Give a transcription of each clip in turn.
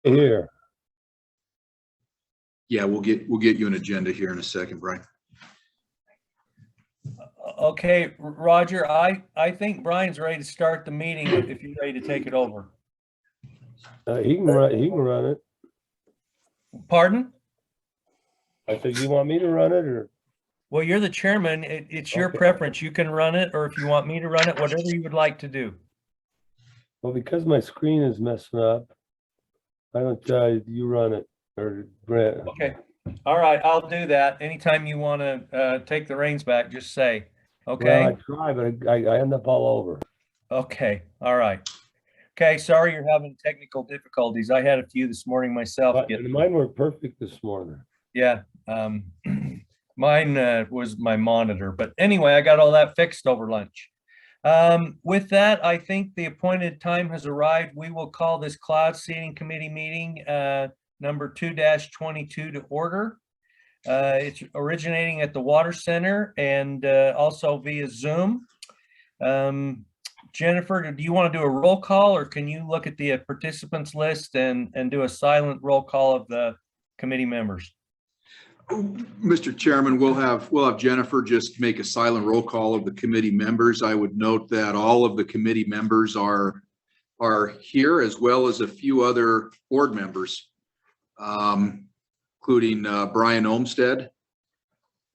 Here. Yeah, we'll get you an agenda here in a second, Brian. Okay, Roger, I think Brian's ready to start the meeting if you're ready to take it over. He can run it. Pardon? I said, you want me to run it or? Well, you're the chairman. It's your Okay. preference. You can run it, or if you want me to run it, whatever you would like to do. Well, because my screen is messing up, I don't, you run it or Brent. Okay. All right, I'll do that. Anytime you want to take the reins back, just say, okay? Well, I try, but I end up all over. Okay, all right. Okay, sorry you're having technical difficulties. I had a few this morning myself. But mine were perfect this morning. Yeah, mine was my monitor, but anyway, I got all that fixed over lunch. With that, I think the appointed time has arrived. We will call this Cloud Seeding Committee meeting number 2-22 to order. It's originating at the Water Center and also via Zoom. Jennifer, do you want to do a roll call, or can you look at the participants list and do a silent roll call of the committee members? Mr. Chairman, we'll have Jennifer just make a silent roll call of the committee members. I would note that all of the committee members are here, as well as a few other board members, including Brian Olmstead,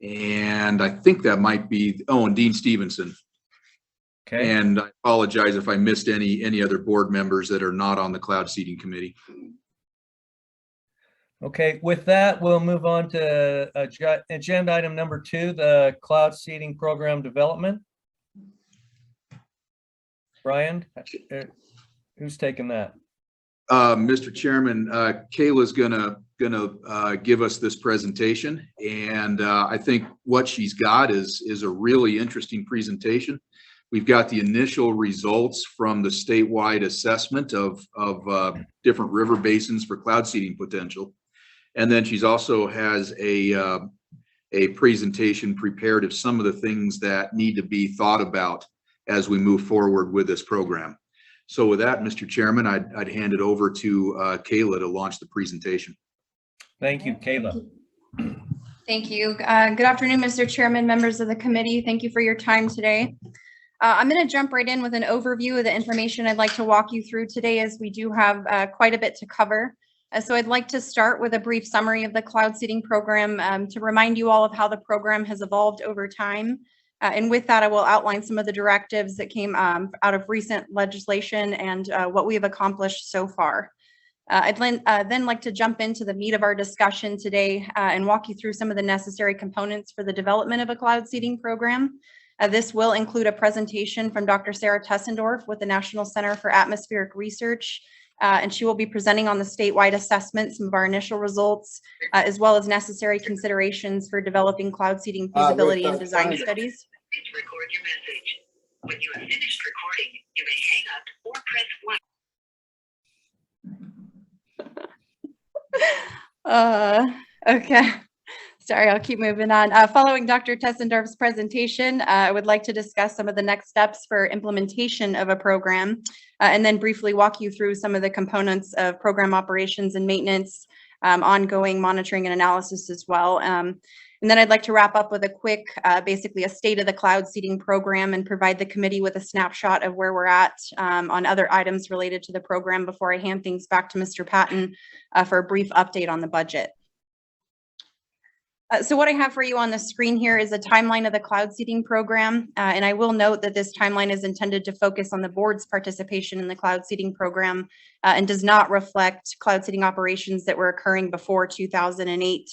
and I think that might be, and Dean Stevenson. Okay. And I apologize if I missed any other board members that are not on the Cloud Seeding Committee. Okay, with that, we'll move on to agenda item number 2, the Cloud Seeding Program Development. Brian, who's taking that? Mr. Chairman, Kayla's gonna give us this presentation, and I think what she's got is a really interesting presentation. We've got the initial results from the statewide assessment of different river basins for cloud seeding potential. And then she's also has a presentation prepared of some of the things that need to be thought about as we move forward with this program. So with that, Mr. Chairman, I'd hand it over to Kayla to launch the presentation. Thank you, Kayla. Thank you. Good afternoon, Mr. Chairman, members of the committee. Thank you for your time today. I'm going to jump right in with an overview of the information I'd like to walk you through today, as we do have quite a bit to cover. So I'd like to start with a brief summary of the cloud seeding program to remind you all of how the program has evolved over time. And with that, I will outline some of the directives that came out of recent legislation and what we have accomplished so far. I'd then like to jump into the meat of our discussion today and walk you through some of the necessary components for the development of a cloud seeding program. This will include a presentation from Dr. Sarah Tessendorf with the National Center for Atmospheric Research, and she will be presenting on the statewide assessment, some of our initial results, as well as necessary considerations for developing cloud seeding feasibility and design studies. Record your message. When you have finished recording, you may hang up or press 1. Okay. Sorry, I'll keep moving on. Following Dr. Tessendorf's presentation, I would like to discuss some of the next steps for implementation of a program, and then briefly walk you through some of the components of program operations and maintenance, ongoing monitoring and analysis as well. And then I'd like to wrap up with a quick, basically a state of the cloud seeding program, and provide the committee with a snapshot of where we're at on other items related to the program before I hand things back to Mr. Patton for a brief update on the budget. So what I have for you on the screen here is a timeline of the cloud seeding program. And I will note that this timeline is intended to focus on the board's participation in the cloud seeding program and does not reflect cloud seeding operations that were occurring before 2008.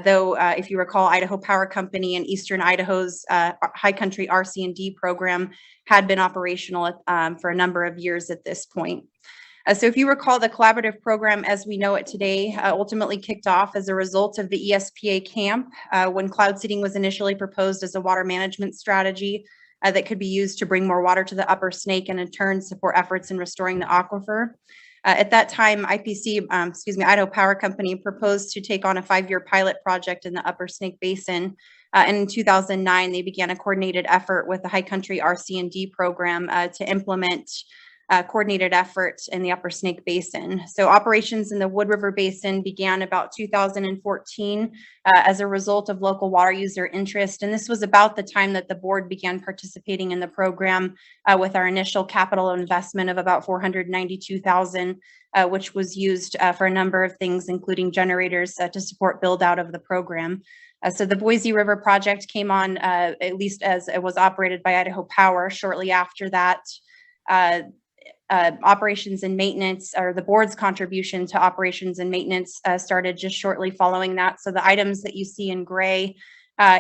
Though, if you recall, Idaho Power Company and Eastern Idaho's High Country RC&D program had been operational for a number of years at this point. So if you recall, the collaborative program as we know it today ultimately kicked off as a result of the ESPA camp when cloud seeding was initially proposed as a water management strategy that could be used to bring more water to the Upper Snake and in turn support efforts in restoring the aquifer. At that time, Idaho Power Company proposed to take on a 5-year pilot project in the Upper Snake Basin. And in 2009, they began a coordinated effort with the High Country RC&D program to implement coordinated effort in the Upper Snake Basin. So operations in the Wood River Basin began about 2014 as a result of local water user interest. And this was about the time that the board began participating in the program with our initial capital investment of about $492,000, which was used for a number of things, including generators to support build out of the program. So the Boise River project came on, at least as it was operated by Idaho Power. Shortly after that, operations and maintenance, or the board's contribution to operations and maintenance, started just shortly following that. So the items that you see in gray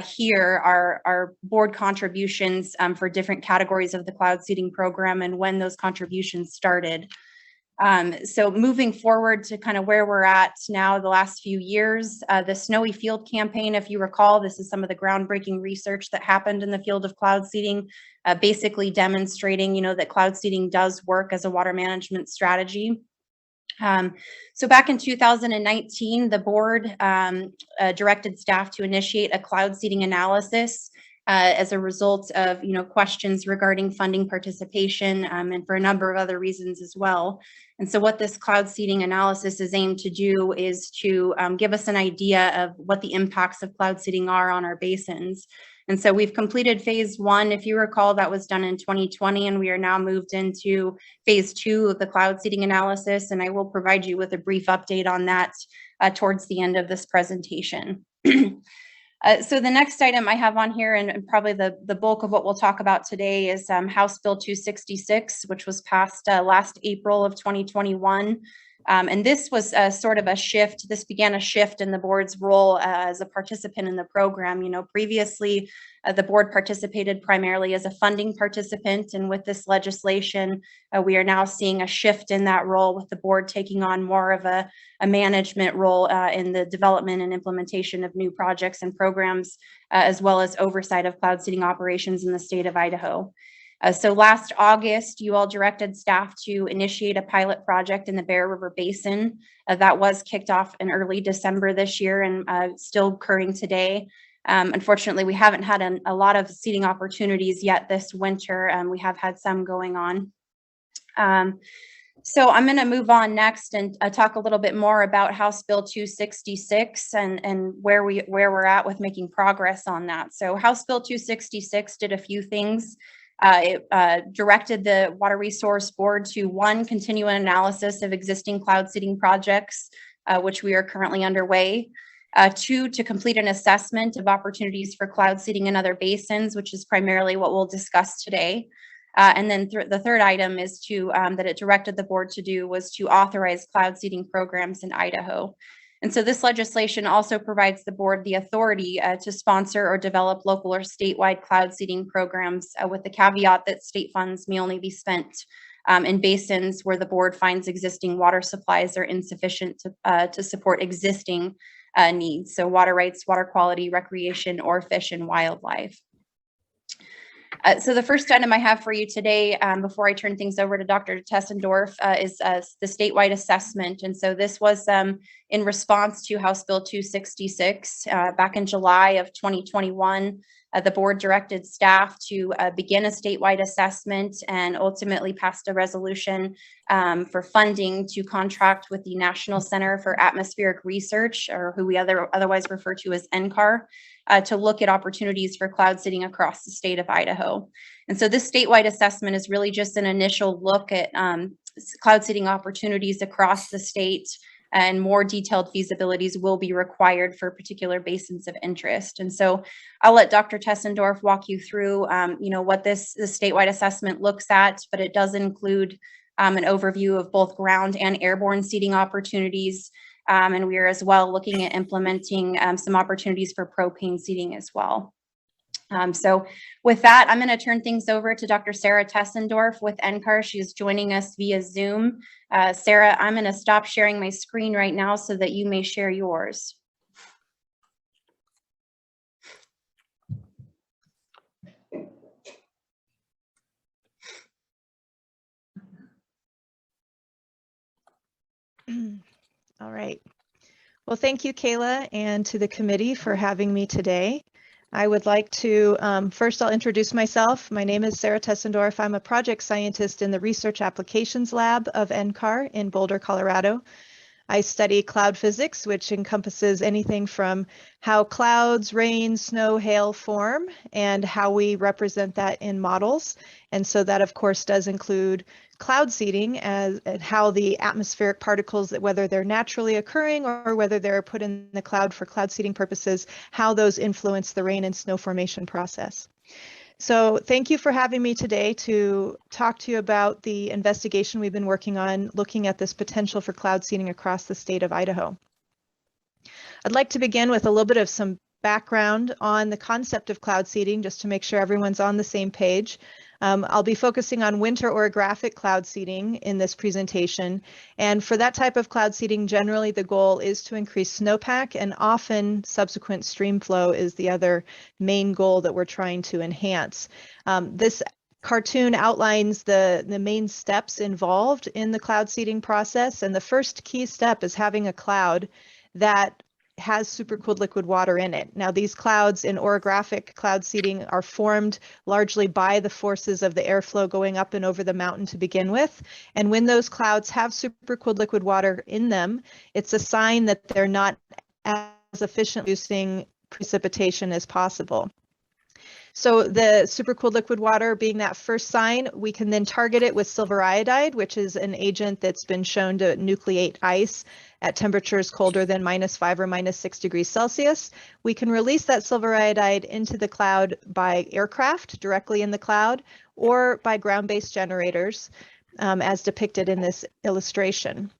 here are board contributions for different categories of the cloud seeding program and when those contributions started. So moving forward to kind of where we're at now, the last few years, the Snowy Field campaign, if you recall, this is some of the groundbreaking research that happened in the field of cloud seeding, basically demonstrating, that cloud seeding does work as a water management strategy. So back in 2019, the board directed staff to initiate a cloud seeding analysis as a result of, questions regarding funding participation and for a number of other reasons as well. And so what this cloud seeding analysis is aimed to do is to give us an idea of what the impacts of cloud seeding are on our basins. And so we've completed phase 1. If you recall, that was done in 2020, and we are now moved into phase 2 of the cloud seeding analysis. And I will provide you with a brief update on that towards the end of this presentation. So the next item I have on here, and probably the bulk of what we'll talk about today, is House Bill 266, which was passed last April of 2021. And this was sort of a shift. This began a shift in the board's role as a participant in the program. Previously, the board participated primarily as a funding participant. And with this legislation, we are now seeing a shift in that role, with the board taking on more of a management role in the development and implementation of new projects and programs, as well as oversight of cloud seeding operations in the state of Idaho. So last August, you all directed staff to initiate a pilot project in the Bear River Basin. That was kicked off in early December this year and still occurring today. Unfortunately, we haven't had a lot of seeding opportunities yet this winter. We have had some going on. So I'm going to move on next and talk a little bit more about House Bill 266 and where we're at with making progress on that. So House Bill 266 did a few things. It directed the Water Resource Board to, 1, continue an analysis of existing cloud seeding projects, which we are currently underway. 2, to complete an assessment of opportunities for cloud seeding in other basins, which is primarily what we'll discuss today. And then the third item is that it directed the board to do was to authorize cloud seeding programs in Idaho. And so this legislation also provides the board the authority to sponsor or develop local or statewide cloud seeding programs, with the caveat that state funds may only be spent in basins where the board finds existing water supplies are insufficient to support existing needs. So water rights, water quality, recreation, or fish and wildlife. So the first item I have for you today, before I turn things over to Dr. Tessendorf, is the statewide assessment. And so this was in response to House Bill 266. Back in July of 2021, the board directed staff to begin a statewide assessment and ultimately passed a resolution for funding to contract with the National Center for Atmospheric Research, or who we otherwise refer to as NCAR, to look at opportunities for cloud seeding across the state of Idaho. And so this statewide assessment is really just an initial look at cloud seeding opportunities across the state, and more detailed feasibilities will be required for particular basins of interest. And so I'll let Dr. Tessendorf walk you through, what this statewide assessment looks at, but it does include an overview of both ground and airborne seeding opportunities. And we are as well looking at implementing some opportunities for propane seeding as well. So with that, I'm going to turn things over to Dr. Sarah Tessendorf with NCAR. She's joining us via Zoom. Sarah, I'm going to stop sharing my screen right now so that you may share yours. All right. Well, thank you, Kayla, and to the committee for having me today. I would like to, first I'll introduce myself. My name is Sarah Tessendorf. I'm a project scientist in the Research Applications Lab of NCAR in Boulder, Colorado. I study cloud physics, which encompasses anything from how clouds, rain, snow, hail form, and how we represent that in models. And so that, of course, does include cloud seeding and how the atmospheric particles, that whether they're naturally occurring or whether they're put in the cloud for cloud seeding purposes, how those influence the rain and snow formation process. So thank you for having me today to talk to you about the investigation we've been working on, looking at this potential for cloud seeding across the state of Idaho. I'd like to begin with a little bit of some background on the concept of cloud seeding, just to make sure everyone's on the same page. I'll be focusing on winter orographic cloud seeding in this presentation. And for that type of cloud seeding, generally the goal is to increase snowpack, and often subsequent stream flow is the other main goal that we're trying to enhance. This cartoon outlines the main steps involved in the cloud seeding process. And the first key step is having a cloud that has supercooled liquid water in it. Now, these clouds in orographic cloud seeding are formed largely by the forces of the airflow going up and over the mountain to begin with. And when those clouds have supercooled liquid water in them, it's a sign that they're not as efficient using precipitation as possible. So the supercooled liquid water being that first sign, we can then target it with silver iodide, which is an agent that's been shown to nucleate ice at temperatures colder than -5 or -6 degrees Celsius. We can release that silver iodide into the cloud by aircraft directly in the cloud, or by ground-based generators, as depicted in this illustration.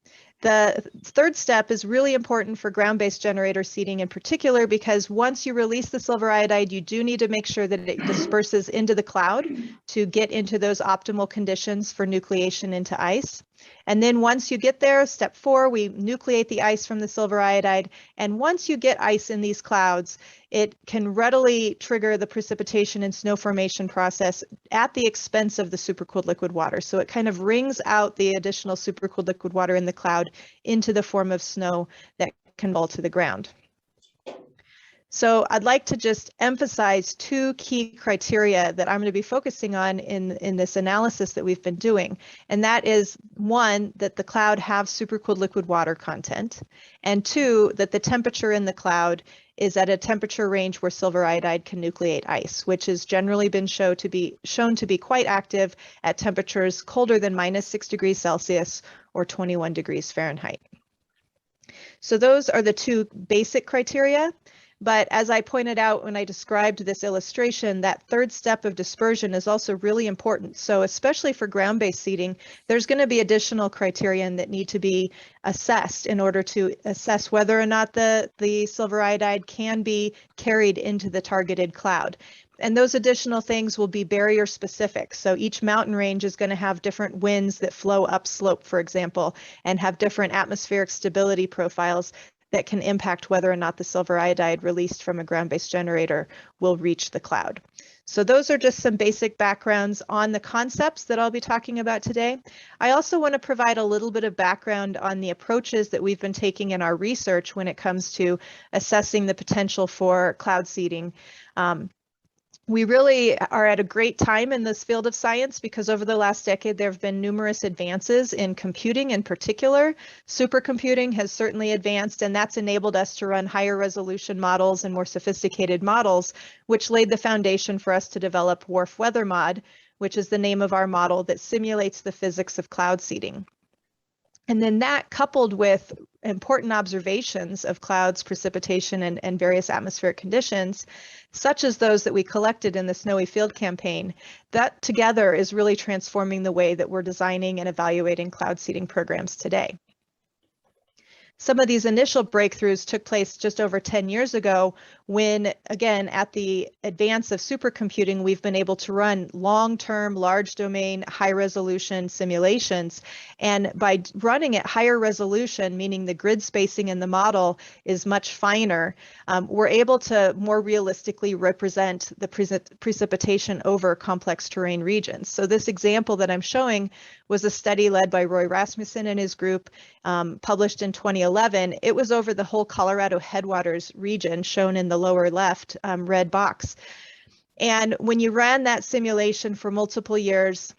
The third step is really important for ground-based generator seeding in particular, because once you release the silver iodide, you do need to make sure that it disperses into the cloud to get into those optimal conditions for nucleation into ice. And then once you get there, step 4, we nucleate the ice from the silver iodide. And once you get ice in these clouds, it can readily trigger the precipitation and snow formation process at the expense of the supercooled liquid water. So it kind of wrings out the additional supercooled liquid water in the cloud into the form of snow that can fall to the ground. So I'd like to just emphasize 2 key criteria that I'm going to be focusing on in this analysis that we've been doing. And that is, 1, that the cloud have supercooled liquid water content, and 2, that the temperature in the cloud is at a temperature range where silver iodide can nucleate ice, which has generally been shown to be quite active at temperatures colder than -6 degrees Celsius or 21 degrees Fahrenheit. So those are the 2 basic criteria. But as I pointed out when I described this illustration, that third step of dispersion is also really important. So especially for ground-based seeding, there's going to be additional criterion that need to be assessed in order to assess whether or not the silver iodide can be carried into the targeted cloud. And those additional things will be barrier specific. So each mountain range is going to have different winds that flow upslope, for example, and have different atmospheric stability profiles that can impact whether or not the silver iodide released from a ground-based generator will reach the cloud. So those are just some basic backgrounds on the concepts that I'll be talking about today. I also want to provide a little bit of background on the approaches that we've been taking in our research when it comes to assessing the potential for cloud seeding. We really are at a great time in this field of science, because over the last decade, there have been numerous advances in computing in particular. Supercomputing has certainly advanced, and that's enabled us to run higher resolution models and more sophisticated models, which laid the foundation for us to develop WRF Weather Mod, which is the name of our model that simulates the physics of cloud seeding. And then that, coupled with important observations of clouds, precipitation, and various atmospheric conditions, such as those that we collected in the Snowy Field campaign, that together is really transforming the way that we're designing and evaluating cloud seeding programs today. Some of these initial breakthroughs took place just over 10 years ago when, again, at the advance of supercomputing, we've been able to run long-term, large domain, high-resolution simulations. And by running at higher resolution, meaning the grid spacing in the model is much finer, we're able to more realistically represent the precipitation over complex terrain regions. So this example that I'm showing was a study led by Roy Rasmussen and his group, published in 2011. 2011, it was over the whole Colorado headwaters region shown in the lower left red box. And when you ran that simulation for multiple years,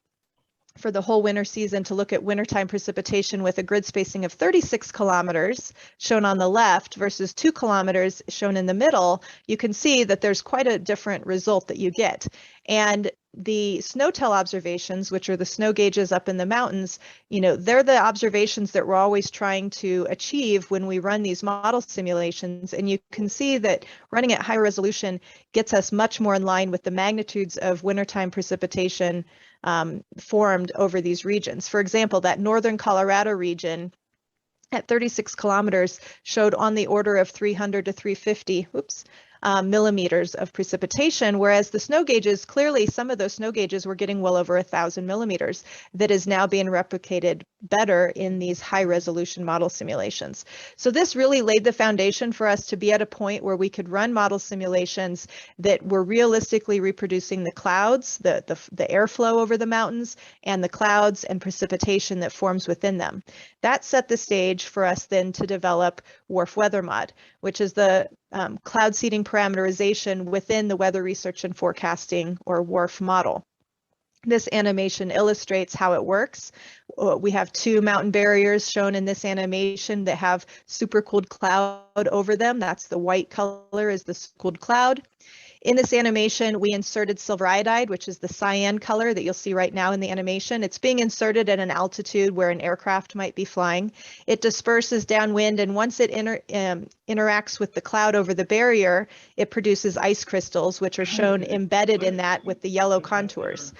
for the whole winter season, to look at wintertime precipitation with a grid spacing of 36 kilometers shown on the left versus 2 kilometers shown in the middle, you can see that there's quite a different result that you get. And the SNOTEL observations, which are the snow gauges up in the mountains, they're the observations that we're always trying to achieve when we run these model simulations. And you can see that running at high resolution gets us much more in line with the magnitudes of wintertime precipitation formed over these regions. For example, that northern Colorado region at 36 kilometers showed on the order of 300 to 350 millimeters of precipitation, whereas the snow gauges, clearly some of those snow gauges were getting well over 1,000 millimeters. That is now being replicated better in these high resolution model simulations. So this really laid the foundation for us to be at a point where we could run model simulations that were realistically reproducing the clouds, the airflow over the mountains, and the clouds and precipitation that forms within them. That set the stage for us then to develop WRF Weather Mod, which is the cloud seeding parameterization within the weather research and forecasting, or WRF model. This animation illustrates how it works. We have 2 mountain barriers shown in this animation that have supercooled cloud over them. That's the white color is the cooled cloud. In this animation, we inserted silver iodide, which is the cyan color that you'll see right now in the animation. It's being inserted at an altitude where an aircraft might be flying. It disperses downwind, and once it interacts with the cloud over the barrier, it produces ice crystals, which are shown embedded in that with the yellow contours.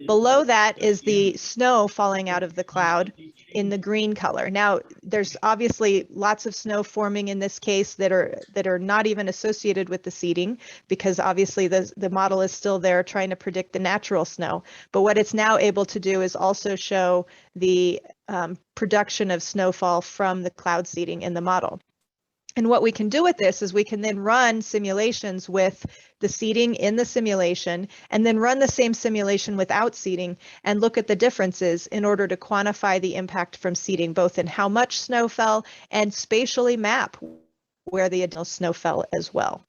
Below that is the snow falling out of the cloud in the green color. Now, there's obviously lots of snow forming in this case that are not even associated with the seeding, because obviously the model is still there trying to predict the natural snow. But what it's now able to do is also show the production of snowfall from the cloud seeding in the model. And what we can do with this is we can then run simulations with the seeding in the simulation, and then run the same simulation without seeding and look at the differences in order to quantify the impact from seeding, both in how much snow fell and spatially map where the additional snow fell as well.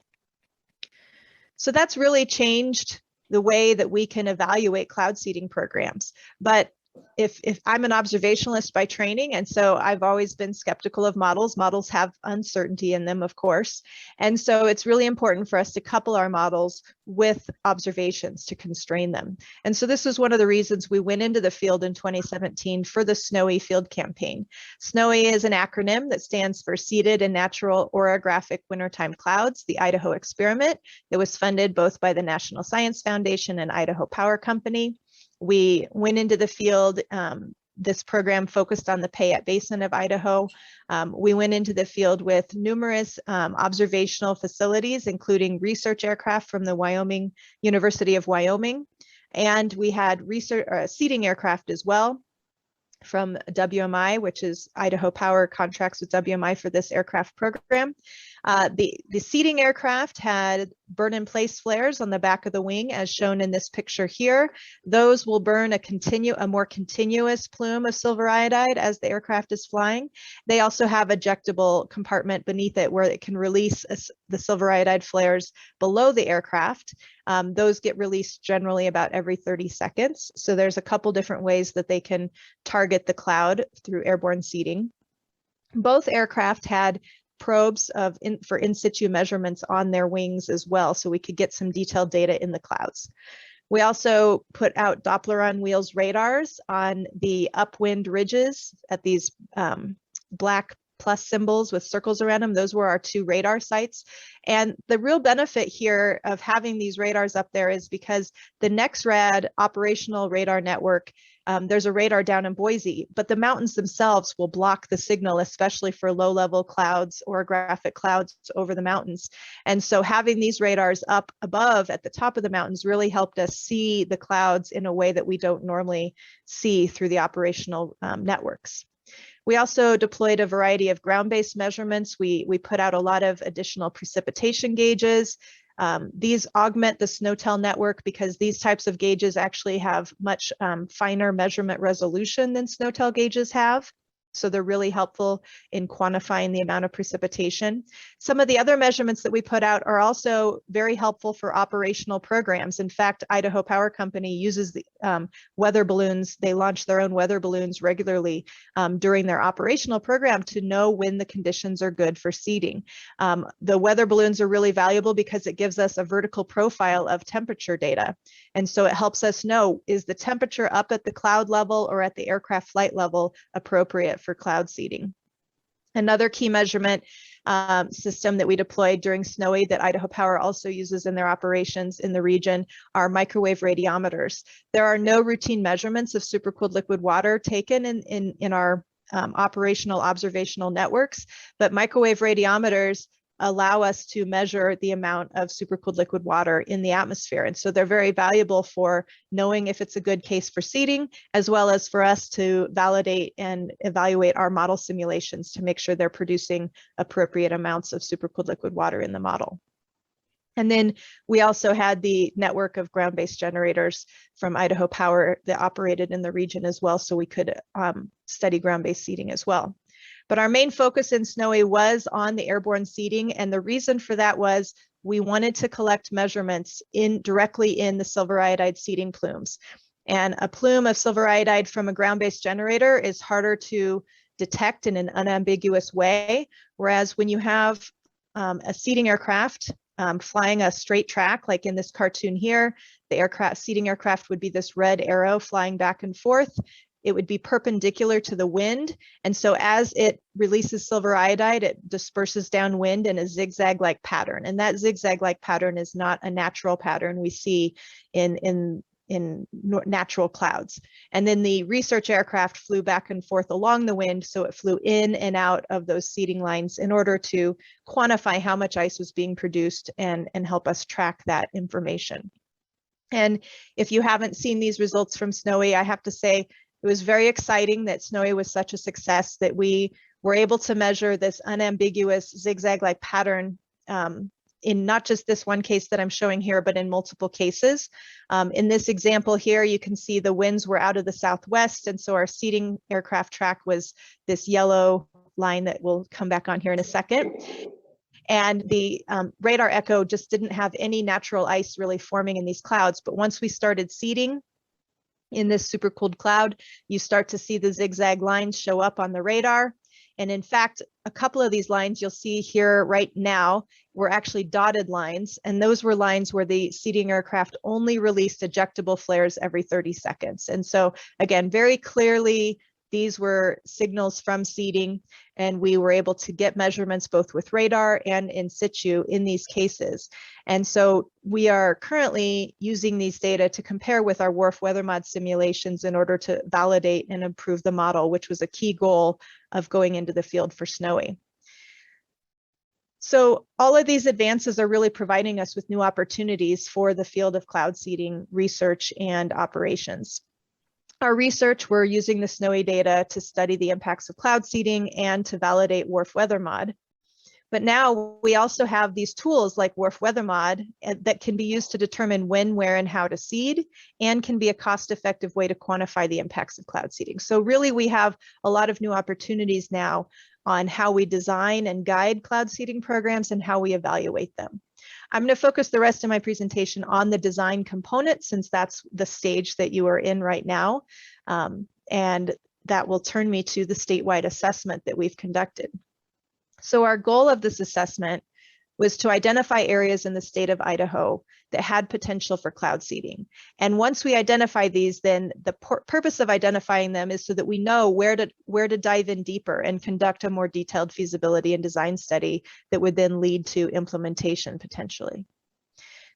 So that's really changed the way that we can evaluate cloud seeding programs. But if I'm an observationalist by training, and so I've always been skeptical of models. Models have uncertainty in them, of course. And so it's really important for us to couple our models with observations to constrain them. And so this was one of the reasons we went into the field in 2017 for the SNOWY field campaign. SNOWY is an acronym that stands for Seeded and Natural Orographic Wintertime Clouds, the Idaho experiment that was funded both by the National Science Foundation and Idaho Power Company. We went into the field. This program focused on the Payette Basin of Idaho. We went into the field with numerous observational facilities, including research aircraft from the University of Wyoming. And we had seeding aircraft as well from WMI, which is Idaho Power contracts with WMI for this aircraft program. The seeding aircraft had burn-in-place flares on the back of the wing, as shown in this picture here. Those will burn a more continuous plume of silver iodide as the aircraft is flying. They also have a ejectable compartment beneath it where it can release the silver iodide flares below the aircraft. Those get released generally about every 30 seconds. So there's a couple different ways that they can target the cloud through airborne seeding. Both aircraft had probes for in situ measurements on their wings as well, so we could get some detailed data in the clouds. We also put out Doppler on wheels radars on the upwind ridges at these black plus symbols with circles around them. Those were our 2 radar sites. And the real benefit here of having these radars up there is because the NexRad operational radar network, there's a radar down in Boise, but the mountains themselves will block the signal, especially for low-level clouds, orographic clouds over the mountains. And so having these radars up above at the top of the mountains really helped us see the clouds in a way that we don't normally see through the operational networks. We also deployed a variety of ground-based measurements. We put out a lot of additional precipitation gauges. These augment the SNOTEL network because these types of gauges actually have much finer measurement resolution than SNOTEL gauges have. So they're really helpful in quantifying the amount of precipitation. Some of the other measurements that we put out are also very helpful for operational programs. In fact, Idaho Power Company uses the weather balloons. They launch their own weather balloons regularly during their operational program to know when the conditions are good for seeding. The weather balloons are really valuable because it gives us a vertical profile of temperature data. And so it helps us know, is the temperature up at the cloud level or at the aircraft flight level appropriate for cloud seeding? Another key measurement system that we deployed during Snowy that Idaho Power also uses in their operations in the region are microwave radiometers. There are no routine measurements of supercooled liquid water taken in our operational observational networks, but microwave radiometers allow us to measure the amount of supercooled liquid water in the atmosphere. And so they're very valuable for knowing if it's a good case for seeding, as well as for us to validate and evaluate our model simulations to make sure they're producing appropriate amounts of supercooled liquid water in the model. And then we also had the network of ground-based generators from Idaho Power that operated in the region as well, so we could study ground-based seeding as well. But our main focus in Snowy was on the airborne seeding, and the reason for that was we wanted to collect measurements directly in the silver iodide seeding plumes. And a plume of silver iodide from a ground-based generator is harder to detect in an unambiguous way, whereas when you have a seeding aircraft flying a straight track, like in this cartoon here, the seeding aircraft would be this red arrow flying back and forth. It would be perpendicular to the wind. And so as it releases silver iodide, it disperses downwind in a zigzag-like pattern. And that zigzag-like pattern is not a natural pattern we see in natural clouds. And then the research aircraft flew back and forth along the wind. So it flew in and out of those seeding lines in order to quantify how much ice was being produced and help us track that information. And if you haven't seen these results from Snowy, I have to say, it was very exciting that Snowy was such a success that we were able to measure this unambiguous zigzag-like pattern in not just this one case that I'm showing here, but in multiple cases. In this example here, you can see the winds were out of the southwest, and so our seeding aircraft track was this yellow line that will come back on here in a second. And the radar echo just didn't have any natural ice really forming in these clouds, but once we started seeding, in this supercooled cloud, you start to see the zigzag lines show up on the radar. And in fact, a couple of these lines you'll see here right now were actually dotted lines. And those were lines where the seeding aircraft only released ejectable flares every 30 seconds. And so again, very clearly, these were signals from seeding, and we were able to get measurements both with radar and in situ in these cases. And so we are currently using these data to compare with our WRF weather mod simulations in order to validate and improve the model, which was a key goal of going into the field for Snowy. So all of these advances are really providing us with new opportunities for the field of cloud seeding research and operations. Our research, we're using the Snowy data to study the impacts of cloud seeding and to validate WRF weather mod. But now we also have these tools like WRF weather mod that can be used to determine when, where, and how to seed, and can be a cost-effective way to quantify the impacts of cloud seeding. So really, we have a lot of new opportunities now on how we design and guide cloud seeding programs and how we evaluate them. I'm going to focus the rest of my presentation on the design component, since that's the stage that you are in right now. And that will turn me to the statewide assessment that we've conducted. So our goal of this assessment was to identify areas in the state of Idaho that had potential for cloud seeding. And once we identify these, then the purpose of identifying them is so that we know where to dive in deeper and conduct a more detailed feasibility and design study that would then lead to implementation potentially.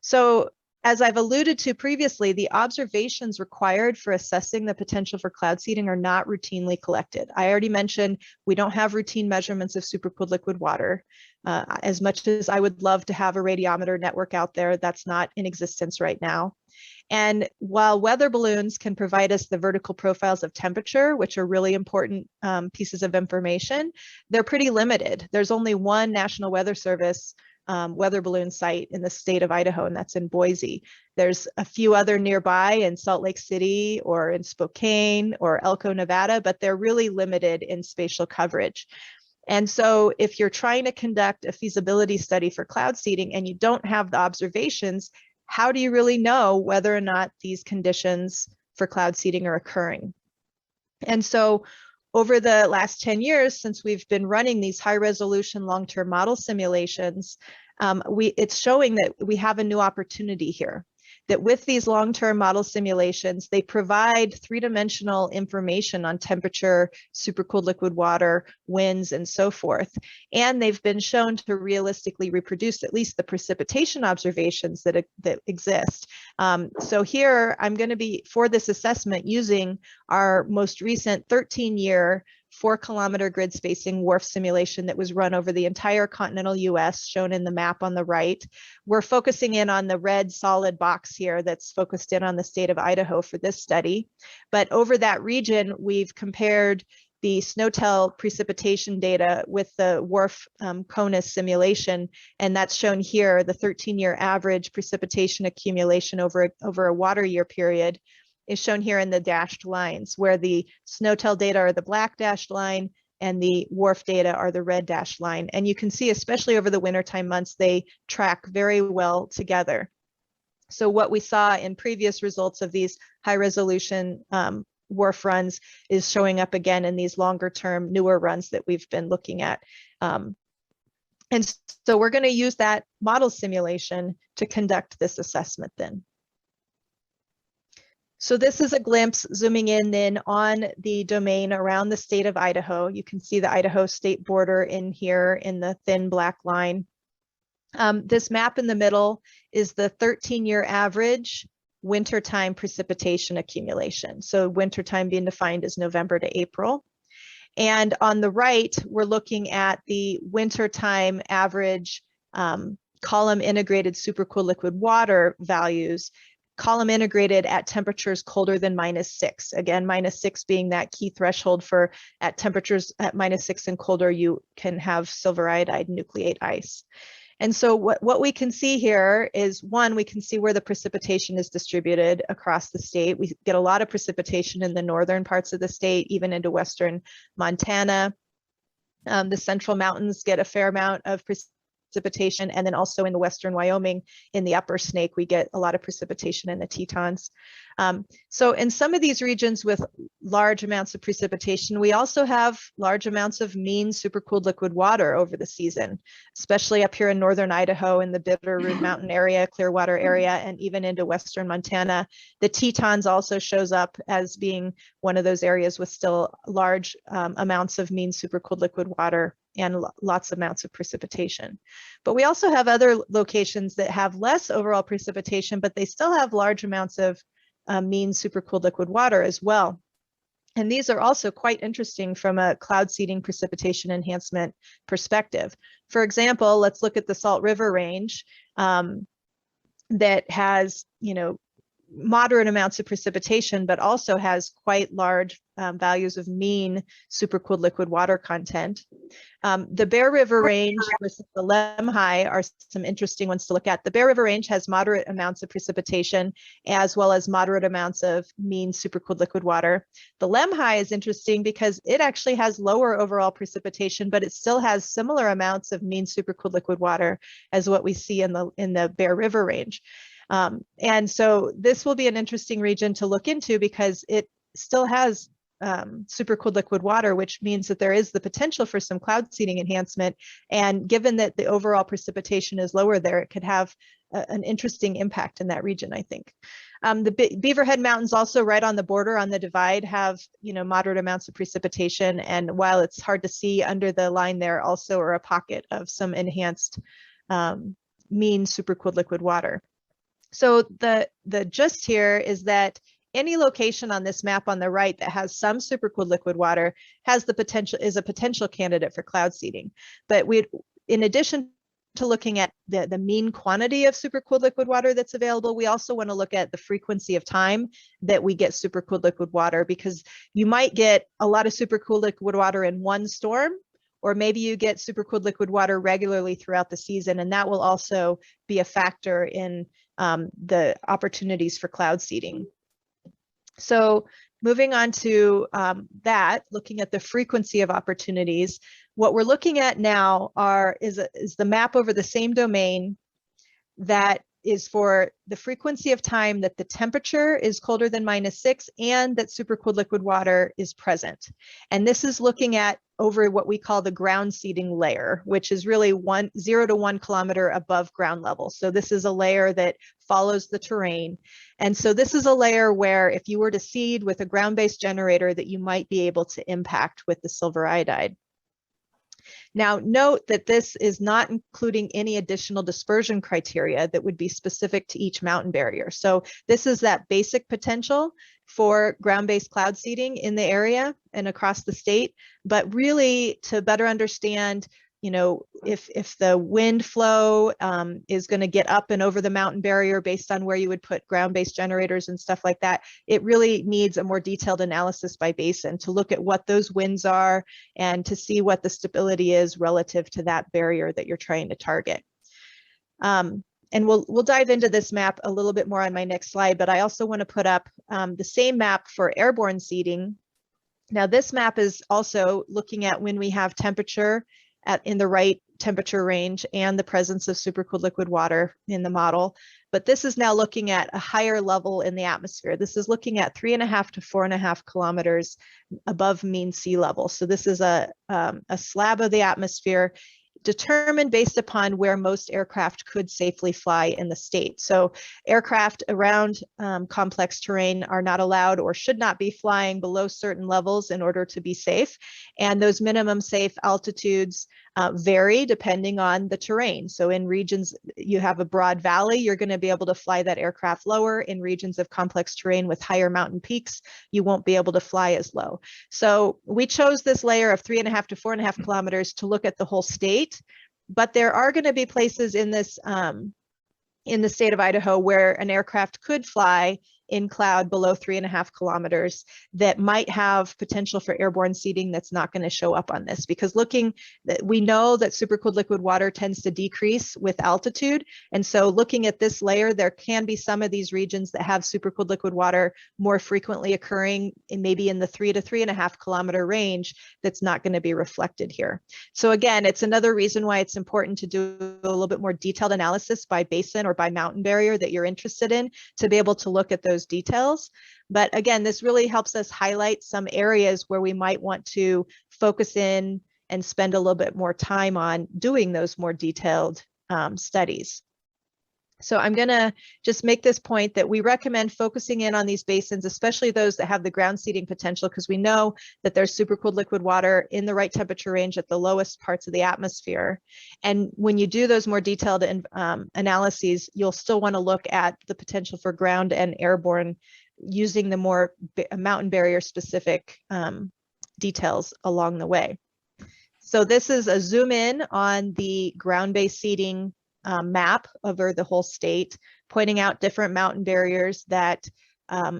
So as I've alluded to previously, the observations required for assessing the potential for cloud seeding are not routinely collected. I already mentioned we don't have routine measurements of supercooled liquid water. As much as I would love to have a radiometer network out there, that's not in existence right now. And while weather balloons can provide us the vertical profiles of temperature, which are really important pieces of information, they're pretty limited. There's only one National Weather Service weather balloon site in the state of Idaho, and that's in Boise. There's a few other nearby in Salt Lake City or in Spokane or Elko, Nevada, but they're really limited in spatial coverage. And so if you're trying to conduct a feasibility study for cloud seeding and you don't have the observations, how do you really know whether or not these conditions for cloud seeding are occurring? And so over the last 10 years, since we've been running these high resolution long-term model simulations, it's showing that we have a new opportunity here. That with these long-term model simulations, they provide three-dimensional information on temperature, supercooled liquid water, winds, and so forth. And they've been shown to realistically reproduce at least the precipitation observations that exist. So here, I'm going to be, for this assessment, using our most recent 13-year 4-kilometer grid spacing WRF simulation that was run over the entire continental US, shown in the map on the right. We're focusing in on the red solid box here that's focused in on the state of Idaho for this study. But over that region, we've compared the SNOWTEL precipitation data with the WRF CONUS simulation, and that's shown here, the 13-year average precipitation accumulation over a water year period is shown here in the dashed lines, where the SNOWTEL data are the black dashed line and the WRF data are the red dashed line. And you can see, especially over the wintertime months, they track very well together. So what we saw in previous results of these high resolution WRF runs is showing up again in these longer term, newer runs that we've been looking at. And so we're going to use that model simulation to conduct this assessment then. So this is a glimpse zooming in then on the domain around the state of Idaho. You can see the Idaho state border in here in the thin black line. This map in the middle is the 13-year average wintertime precipitation accumulation. So wintertime being defined as November to April. And on the right, we're looking at the wintertime average column integrated supercooled liquid water values, column integrated at temperatures colder than -6. Again, -6 being that key threshold for at temperatures at -6 and colder, you can have silver iodide nucleate ice. And so what we can see here is, one, we can see where the precipitation is distributed across the state. We get a lot of precipitation in the northern parts of the state, even into western Montana. The central mountains get a fair amount of precipitation, and then also in the western Wyoming, in the upper Snake, we get a lot of precipitation in the Tetons. So in some of these regions with large amounts of precipitation, we also have large amounts of mean supercooled liquid water over the season, especially up here in northern Idaho in the Bitterroot Mountain area, Clearwater area, and even into western Montana. The Tetons also shows up as being one of those areas with still large amounts of mean supercooled liquid water and lots of amounts of precipitation. But we also have other locations that have less overall precipitation, but they still have large amounts of mean supercooled liquid water as well. And these are also quite interesting from a cloud seeding precipitation enhancement perspective. For example, let's look at the Salt River Range that has, moderate amounts of precipitation, but also has quite large values of mean supercooled liquid water content. The Bear River Range versus the Lemhi are some interesting ones to look at. The Bear River Range has moderate amounts of precipitation as well as moderate amounts of mean supercooled liquid water. The Lemhi is interesting because it actually has lower overall precipitation, but it still has similar amounts of mean supercooled liquid water as what we see in the Bear River Range. And so this will be an interesting region to look into because it still has supercooled liquid water, which means that there is the potential for some cloud seeding enhancement. And given that the overall precipitation is lower there, it could have an interesting impact in that region, I think. The Beaverhead Mountains, also right on the border on the divide, have moderate amounts of precipitation. And while it's hard to see under the line there, also are a pocket of some enhanced mean supercooled liquid water. So the gist here is that any location on this map on the right that has some supercooled liquid water has the potential, is a potential candidate for cloud seeding. But in addition to looking at the mean quantity of supercooled liquid water that's available, we also want to look at the frequency of time that we get supercooled liquid water, because you might get a lot of supercooled liquid water in one storm, or maybe you get supercooled liquid water regularly throughout the season, and that will also be a factor in the opportunities for cloud seeding. So moving on to that, looking at the frequency of opportunities, what we're looking at now is the map over the same domain that is for the frequency of time that the temperature is colder than -6 and that supercooled liquid water is present. And this is looking at over what we call the ground seeding layer, which is really 0 to 1 kilometer above ground level. So this is a layer that follows the terrain. And so this is a layer where if you were to seed with a ground-based generator that you might be able to impact with the silver iodide. Now, note that this is not including any additional dispersion criteria that would be specific to each mountain barrier. So this is that basic potential for ground-based cloud seeding in the area and across the state, but really to better understand, if the wind flow is going to get up and over the mountain barrier based on where you would put ground-based generators and stuff like that, it really needs a more detailed analysis by basin to look at what those winds are and to see what the stability is relative to that barrier that you're trying to target. And we'll dive into this map a little bit more on my next slide, but I also want to put up the same map for airborne seeding. Now, this map is also looking at when we have temperature in the right temperature range and the presence of supercooled liquid water in the model. But this is now looking at a higher level in the atmosphere. This is looking at 3.5 to 4.5 kilometers above mean sea level. So this is a slab of the atmosphere determined based upon where most aircraft could safely fly in the state. So aircraft around complex terrain are not allowed or should not be flying below certain levels in order to be safe. And those minimum safe altitudes vary depending on the terrain. So in regions you have a broad valley, you're going to be able to fly that aircraft lower. In regions of complex terrain with higher mountain peaks, you won't be able to fly as low. So we chose this layer of 3.5 to 4.5 kilometers to look at the whole state, but there are going to be places in this in the state of Idaho where an aircraft could fly in cloud below 3.5 kilometers that might have potential for airborne seeding that's not going to show up on this, because we know that supercooled liquid water tends to decrease with altitude. And so looking at this layer, there can be some of these regions that have supercooled liquid water more frequently occurring maybe in the 3 to 3.5 kilometer range that's not going to be reflected here. So again, it's another reason why it's important to do a little bit more detailed analysis by basin or by mountain barrier that you're interested in to be able to look at those details. But again, this really helps us highlight some areas where we might want to focus in and spend a little bit more time on doing those more detailed studies. So I'm going to just make this point that we recommend focusing in on these basins, especially those that have the ground seeding potential, because we know that there's supercooled liquid water in the right temperature range at the lowest parts of the atmosphere. And when you do those more detailed analyses, you'll still want to look at the potential for ground and airborne using the more mountain barrier specific details along the way. So this is a zoom in on the ground-based seeding map over the whole state, pointing out different mountain barriers that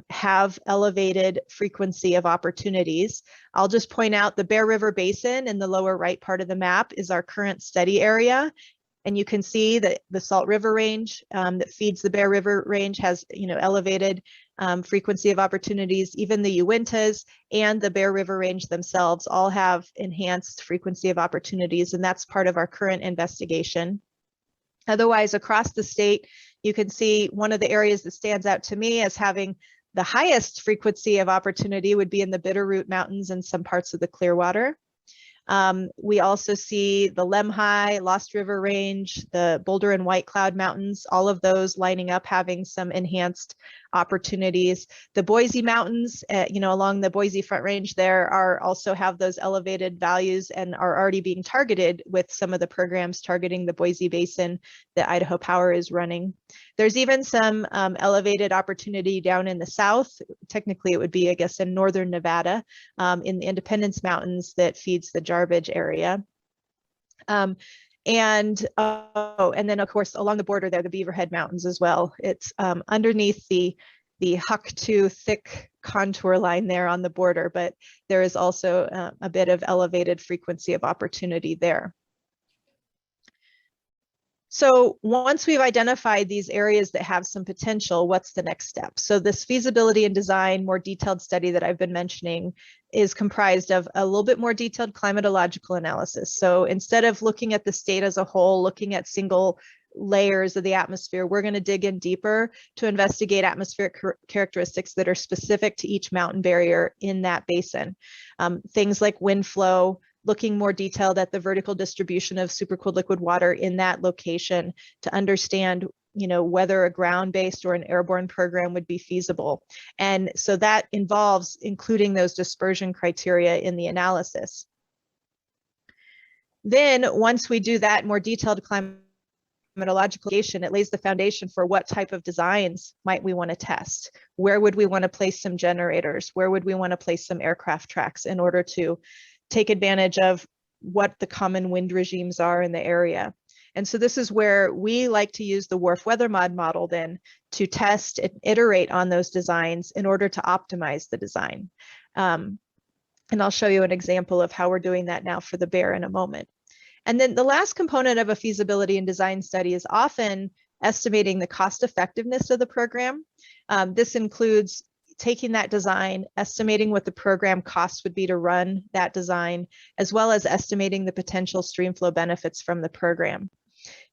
have elevated frequency of opportunities. I'll just point out the Bear River Basin in the lower right part of the map is our current study area. And you can see that the Salt River Range that feeds the Bear River Range has, elevated frequency of opportunities. Even the Uintas and the Bear River Range themselves all have enhanced frequency of opportunities, and that's part of our current investigation. Otherwise, across the state, you can see one of the areas that stands out to me as having the highest frequency of opportunity would be in the Bitterroot Mountains and some parts of the Clearwater. We also see the Lemhi, Lost River Range, the Boulder and White Cloud Mountains, all of those lining up having some enhanced opportunities. The Boise Mountains, along the Boise Front Range there also have those elevated values and are already being targeted with some of the programs targeting the Boise Basin that Idaho Power is running. There's even some elevated opportunity down in the south. Technically, it would be, I guess, in northern Nevada, in the Independence Mountains that feeds the Jarbidge area. And then of course along the border there, the Beaverhead Mountains as well. It's underneath the Huck 2 thick contour line there on the border, but there is also a bit of elevated frequency of opportunity there. So once we've identified these areas that have some potential, what's the next step? So this feasibility and design, more detailed study that I've been mentioning is comprised of a little bit more detailed climatological analysis. So instead of looking at the state as a whole, looking at single layers of the atmosphere, we're going to dig in deeper to investigate atmospheric characteristics that are specific to each mountain barrier in that basin. Things like wind flow, looking more detailed at the vertical distribution of supercooled liquid water in that location to understand, whether a ground-based or an airborne program would be feasible. And so that involves including those dispersion criteria in the analysis. Then once we do that more detailed climatological, it lays the foundation for what type of designs might we want to test. Where would we want to place some generators? Where would we want to place some aircraft tracks in order to take advantage of what the common wind regimes are in the area? And so this is where we like to use the WRF weather model then to test and iterate on those designs in order to optimize the design. And I'll show you an example of how we're doing that now for the bear in a moment. And then the last component of a feasibility and design study is often estimating the cost effectiveness of the program. This includes taking that design, estimating what the program costs would be to run that design, as well as estimating the potential streamflow benefits from the program.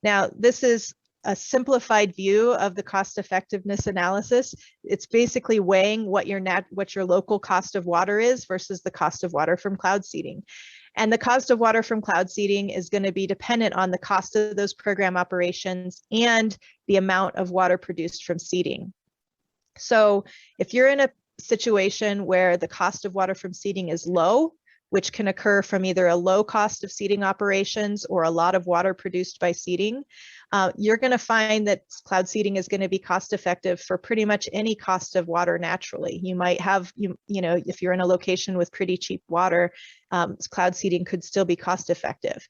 Now, this is a simplified view of the cost effectiveness analysis. It's basically weighing what your local cost of water is versus the cost of water from cloud seeding. And the cost of water from cloud seeding is going to be dependent on the cost of those program operations and the amount of water produced from seeding. So if you're in a situation where the cost of water from seeding is low, which can occur from either a low cost of seeding operations or a lot of water produced by seeding, you're going to find that cloud seeding is going to be cost effective for pretty much any cost of water naturally. You might have, if you're in a location with pretty cheap water, cloud seeding could still be cost effective.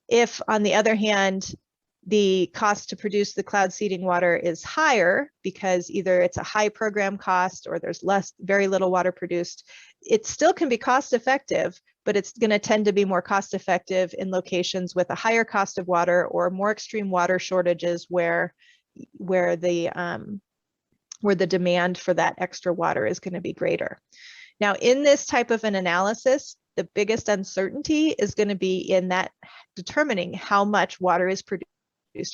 If, on the other hand, the cost to produce the cloud seeding water is higher because either it's a high program cost or there's very little water produced, it still can be cost effective, but it's going to tend to be more cost effective in locations with a higher cost of water or more extreme water shortages where the demand for that extra water is going to be greater. Now, in this type of an analysis, the biggest uncertainty is going to be in that determining how much water is produced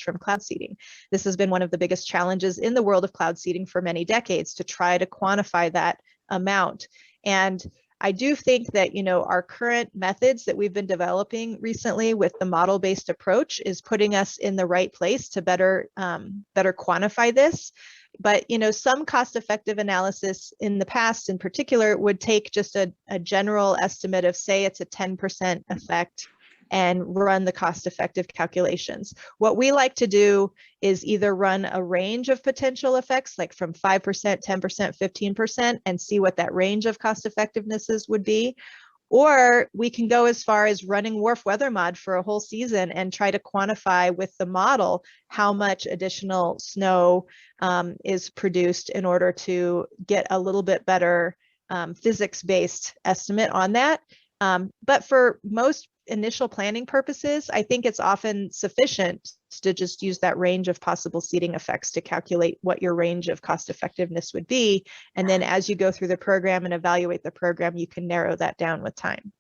from cloud seeding. This has been one of the biggest challenges in the world of cloud seeding for many decades, to try to quantify that amount. And I do think that, our current methods that we've been developing recently with the model-based approach is putting us in the right place to better quantify this. But, some cost-effective analysis in the past in particular would take just a general estimate of, say, it's a 10% effect, and run the cost-effective calculations. What we like to do is either run a range of potential effects, like from 5%, 10%, 15%, and see what that range of cost-effectivenesses would be. Or we can go as far as running WRF weather mod for a whole season and try to quantify with the model how much additional snow is produced in order to get a little bit better physics-based estimate on that. But for most initial planning purposes, I think it's often sufficient to just use that range of possible seeding effects to calculate what your range of cost effectiveness would be. And then as you go through the program and evaluate the program, you can narrow that down with time.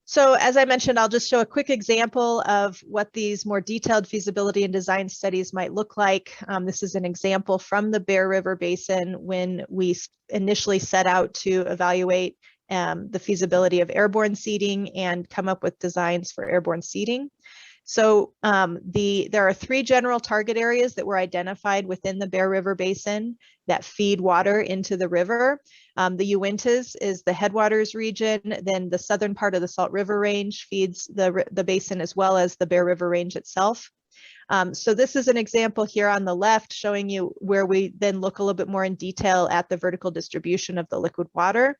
So as I mentioned, I'll just show a quick example of what these more detailed feasibility and design studies might look like. This is an example from the Bear River Basin when we initially set out to evaluate the feasibility of airborne seeding and come up with designs for airborne seeding. So there are 3 general target areas that were identified within the Bear River Basin that feed water into the river. The Uintas is the headwaters region, then the southern part of the Salt River Range feeds the basin as well as the Bear River Range itself. So this is an example here on the left showing you where we then look a little bit more in detail at the vertical distribution of the liquid water.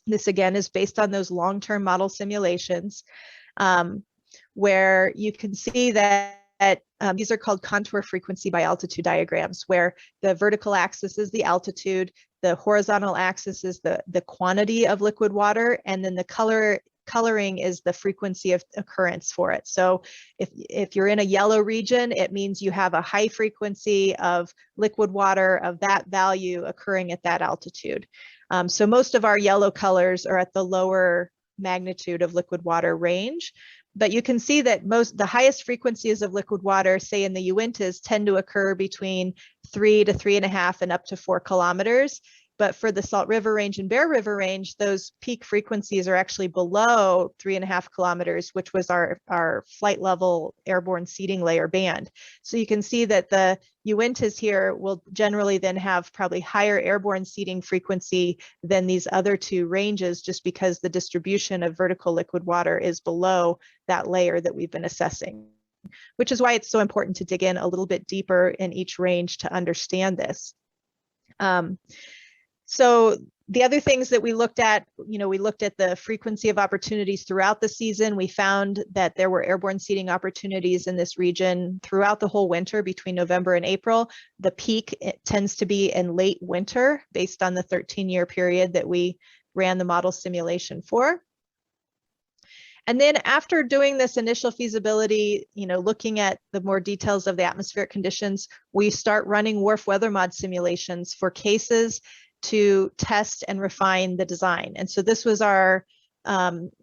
This again is based on those long-term model simulations where you can see that these are called contour frequency by altitude diagrams, where the vertical axis is the altitude, the horizontal axis is the quantity of liquid water, and then the coloring is the frequency of occurrence for it. So if you're in a yellow region, it means you have a high frequency of liquid water of that value occurring at that altitude. So most of our yellow colors are at the lower magnitude of liquid water range. But you can see that the highest frequencies of liquid water, say in the Uintas, tend to occur between 3 to 3.5 and up to 4 kilometers. But for the Salt River Range and Bear River Range, those peak frequencies are actually below 3.5 kilometers, which was our flight level airborne seeding layer band. So you can see that the Uintas here will generally then have probably higher airborne seeding frequency than these other two ranges, just because the distribution of vertical liquid water is below that layer that we've been assessing, which is why it's so important to dig in a little bit deeper in each range to understand this. So the other things that we looked at, we looked at the frequency of opportunities throughout the season. We found that there were airborne seeding opportunities in this region throughout the whole winter between November and April. The peak tends to be in late winter based on the 13-year period that we ran the model simulation for. And then after doing this initial feasibility, looking at the more details of the atmospheric conditions, we start running WRF weather mod simulations for cases to test and refine the design. And so this was our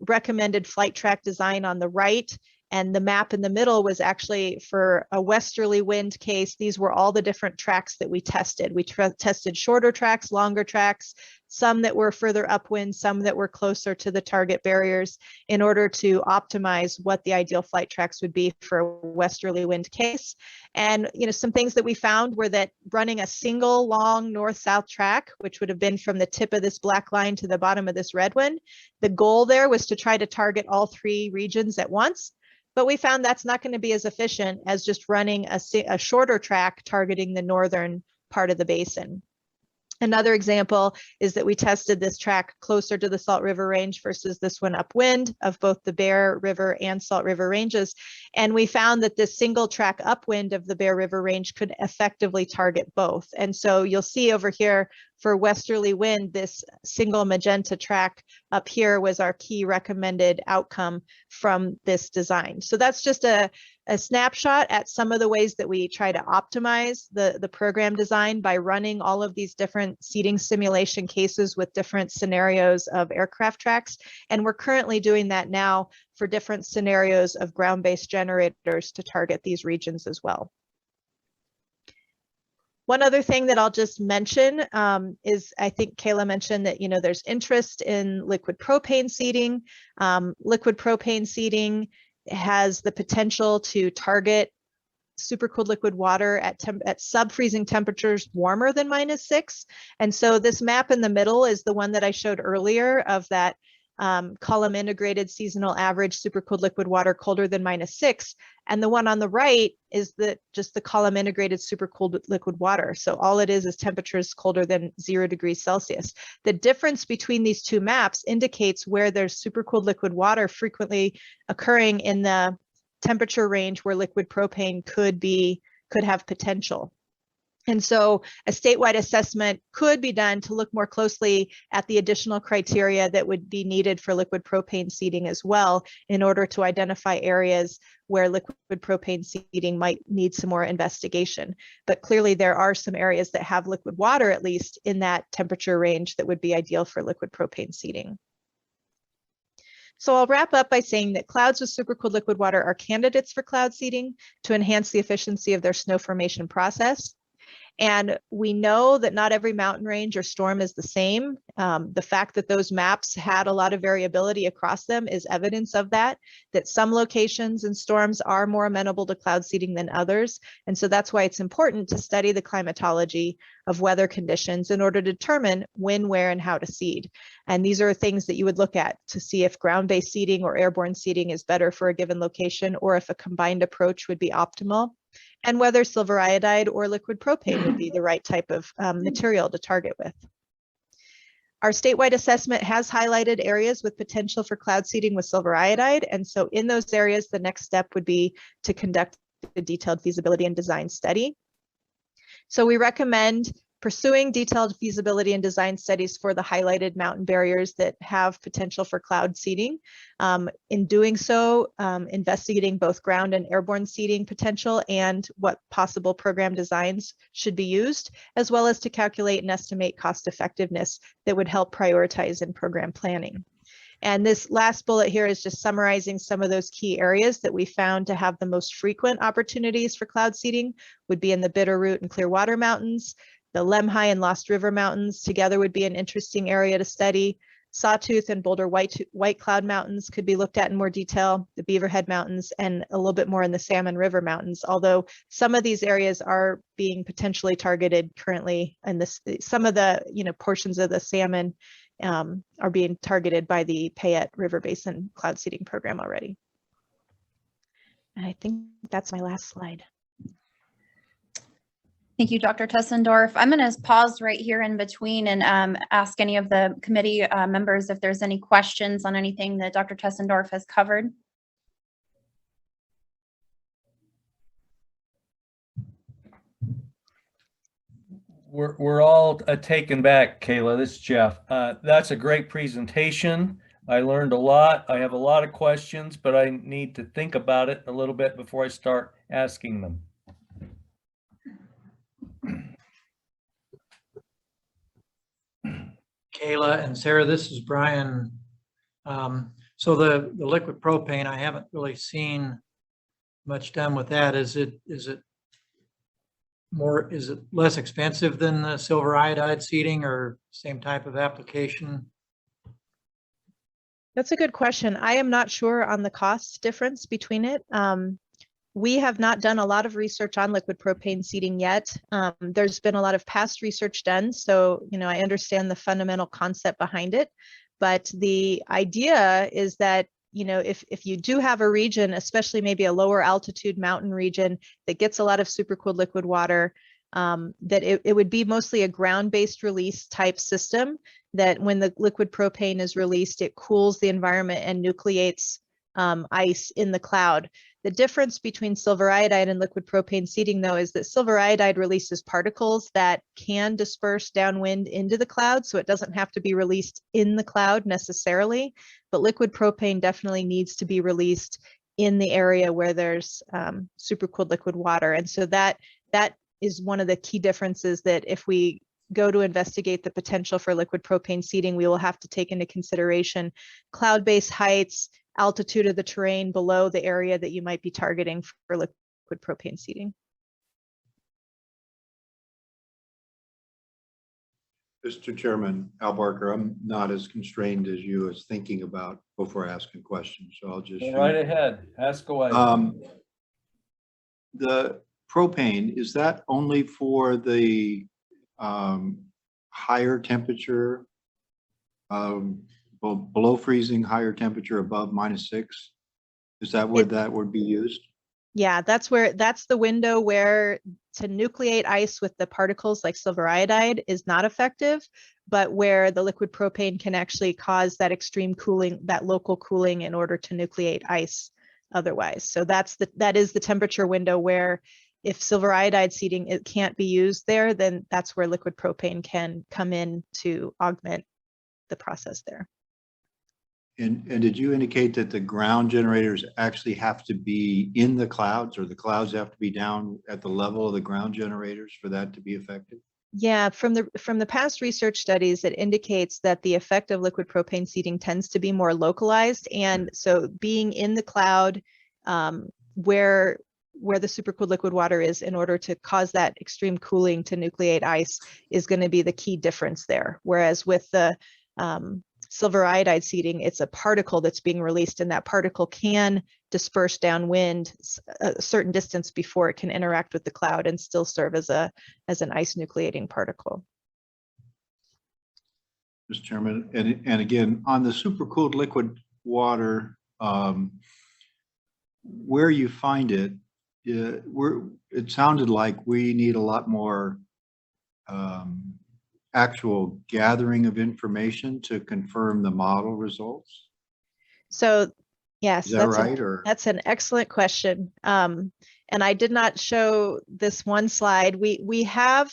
recommended flight track design on the right, and the map in the middle was actually for a westerly wind case. These were all the different tracks that we tested. We tested shorter tracks, longer tracks, some that were further upwind, some that were closer to the target barriers, in order to optimize what the ideal flight tracks would be for a westerly wind case. And some things that we found were that running a single long north-south track, which would have been from the tip of this black line to the bottom of this red one, the goal there was to try to target all 3 regions at once. But we found that's not going to be as efficient as just running a shorter track targeting the northern part of the basin. Another example is that we tested this track closer to the Salt River Range versus this one upwind of both the Bear River and Salt River ranges. And we found that this single track upwind of the Bear River Range could effectively target both. And so you'll see over here for westerly wind, this single magenta track up here was our key recommended outcome from this design. So that's just a snapshot at some of the ways that we try to optimize the program design by running all of these different seeding simulation cases with different scenarios of aircraft tracks. And we're currently doing that now for different scenarios of ground-based generators to target these regions as well. One other thing that I'll just mention is, I think Kayla mentioned that, there's interest in liquid propane seeding. Liquid propane seeding has the potential to target supercooled liquid water at sub-freezing temperatures warmer than -6. And so this map in the middle is the one that I showed earlier of that column integrated seasonal average supercooled liquid water colder than -6. And the one on the right is just the column integrated supercooled liquid water. So all it is temperatures colder than 0 degrees Celsius. The difference between these two maps indicates where there's supercooled liquid water frequently occurring in the temperature range where liquid propane could have potential. And so a statewide assessment could be done to look more closely at the additional criteria that would be needed for liquid propane seeding as well, in order to identify areas where liquid propane seeding might need some more investigation. But clearly there are some areas that have liquid water, at least in that temperature range, that would be ideal for liquid propane seeding. So I'll wrap up by saying that clouds with supercooled liquid water are candidates for cloud seeding to enhance the efficiency of their snow formation process. And we know that not every mountain range or storm is the same. The fact that those maps had a lot of variability across them is evidence of that some locations and storms are more amenable to cloud seeding than others. And so that's why it's important to study the climatology of weather conditions in order to determine when, where, and how to seed. And these are things that you would look at to see if ground-based seeding or airborne seeding is better for a given location, or if a combined approach would be optimal, and whether silver iodide or liquid propane would be the right type of material to target with. Our statewide assessment has highlighted areas with potential for cloud seeding with silver iodide. And so in those areas, the next step would be to conduct a detailed feasibility and design study. So we recommend pursuing detailed feasibility and design studies for the highlighted mountain barriers that have potential for cloud seeding. In doing so, investigating both ground and airborne seeding potential and what possible program designs should be used, as well as to calculate and estimate cost effectiveness that would help prioritize in program planning. And this last bullet here is just summarizing some of those key areas that we found to have the most frequent opportunities for cloud seeding would be in the Bitterroot and Clearwater Mountains. The Lemhi and Lost River Mountains together would be an interesting area to study. Sawtooth and Boulder White Cloud Mountains could be looked at in more detail, the Beaverhead Mountains, and a little bit more in the Salmon River Mountains, although some of these areas are being potentially targeted currently, and some of the portions of the salmon are being targeted by the Payette River Basin Cloud Seeding Program already. And I think that's my last slide. Thank you, Dr. Tessendorf. I'm going to pause right here in between and ask any of the committee members if there's any questions on anything that Dr. Tessendorf has covered. We're all taken back, Kayla. This is Jeff. That's a great presentation. I learned a lot. I have a lot of questions, but I need to think about it a little bit before I start asking them. Kayla and Sarah, this is Brian. So the liquid propane, I haven't really seen much done with that. Is it less expensive than the silver iodide seeding, or same type of application? That's a good question. I am not sure on the cost difference between it. We have not done a lot of research on liquid propane seeding yet. There's been a lot of past research done, so I understand the fundamental concept behind it. But the idea is that if you do have a region, especially maybe a lower altitude mountain region that gets a lot of supercooled liquid water, that it would be mostly a ground-based release type system, that when the liquid propane is released, it cools the environment and nucleates ice in the cloud. The difference between silver iodide and liquid propane seeding, though, is that silver iodide releases particles that can disperse downwind into the cloud, so it doesn't have to be released in the cloud necessarily, but liquid propane definitely needs to be released in the area where there's supercooled liquid water. And so that is one of the key differences, that if we go to investigate the potential for liquid propane seeding, we will have to take into consideration cloud-based heights, altitude of the terrain below the area that you might be targeting for liquid propane seeding. Mr. Chairman, Al Barker, I'm not as constrained as you as thinking about before asking questions, so I'll just Go right ahead. Ask away. The propane, is that only for the higher temperature, below freezing, higher temperature, above -6? Is that where that would be used? Yeah, that's the window where to nucleate ice with the particles like silver iodide is not effective, but where the liquid propane can actually cause that extreme cooling, that local cooling, in order to nucleate ice otherwise. So that is the temperature window where, if silver iodide seeding it can't be used there, then that's where liquid propane can come in to augment the process there. And did you indicate that the ground generators actually have to be in the clouds, or the clouds have to be down at the level of the ground generators for that to be effective? Yeah, from the past research studies, it indicates that the effect of liquid propane seeding tends to be more localized, and so being in the cloud where the supercooled liquid water is, in order to cause that extreme cooling to nucleate ice, is going to be the key difference there. Whereas with the silver iodide seeding, it's a particle that's being released, and that particle can disperse downwind a certain distance before it can interact with the cloud and still serve as an ice nucleating particle. Mr. Chairman, and again, on the supercooled liquid water, where you find it, it sounded like we need a lot more actual gathering of information to confirm the model results. So yes, is that right? Or that's an excellent question. And And I did not show this one slide. We have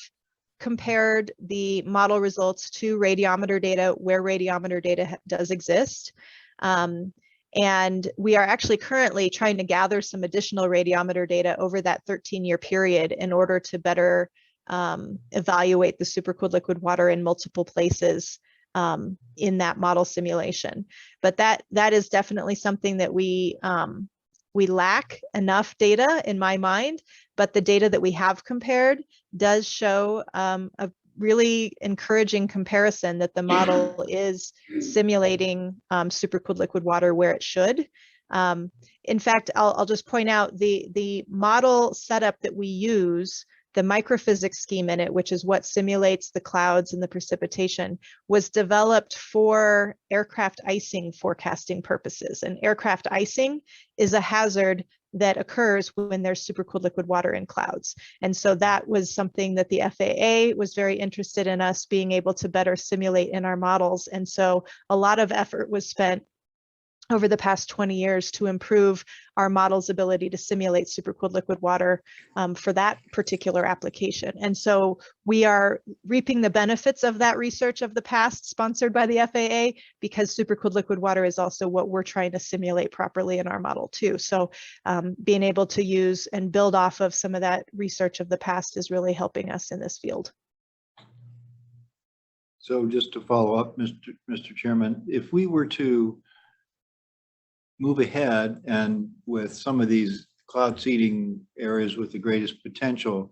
compared the model results to radiometer data where radiometer data does exist. And we are actually currently trying to gather some additional radiometer data over that 13-year period in order to better evaluate the supercooled liquid water in multiple places in that model simulation. But that is definitely something that we lack enough data in my mind, but the data that we have compared does show a really encouraging comparison that the model is simulating supercooled liquid water where it should. In fact, I'll just point out the model setup that we use, the microphysics scheme in it, which is what simulates the clouds and the precipitation, was developed for aircraft icing forecasting purposes. And aircraft icing is a hazard that occurs when there's supercooled liquid water in clouds. And so that was something that the FAA was very interested in us being able to better simulate in our models. And so a lot of effort was spent over the past 20 years to improve our model's ability to simulate supercooled liquid water for that particular application. And so we are reaping the benefits of that research of the past sponsored by the FAA, because supercooled liquid water is also what we're trying to simulate properly in our model too. So being able to use and build off of some of that research of the past is really helping us in this field. So just to follow up, Mr. Chairman, if we were to move ahead and with some of these cloud seeding areas with the greatest potential,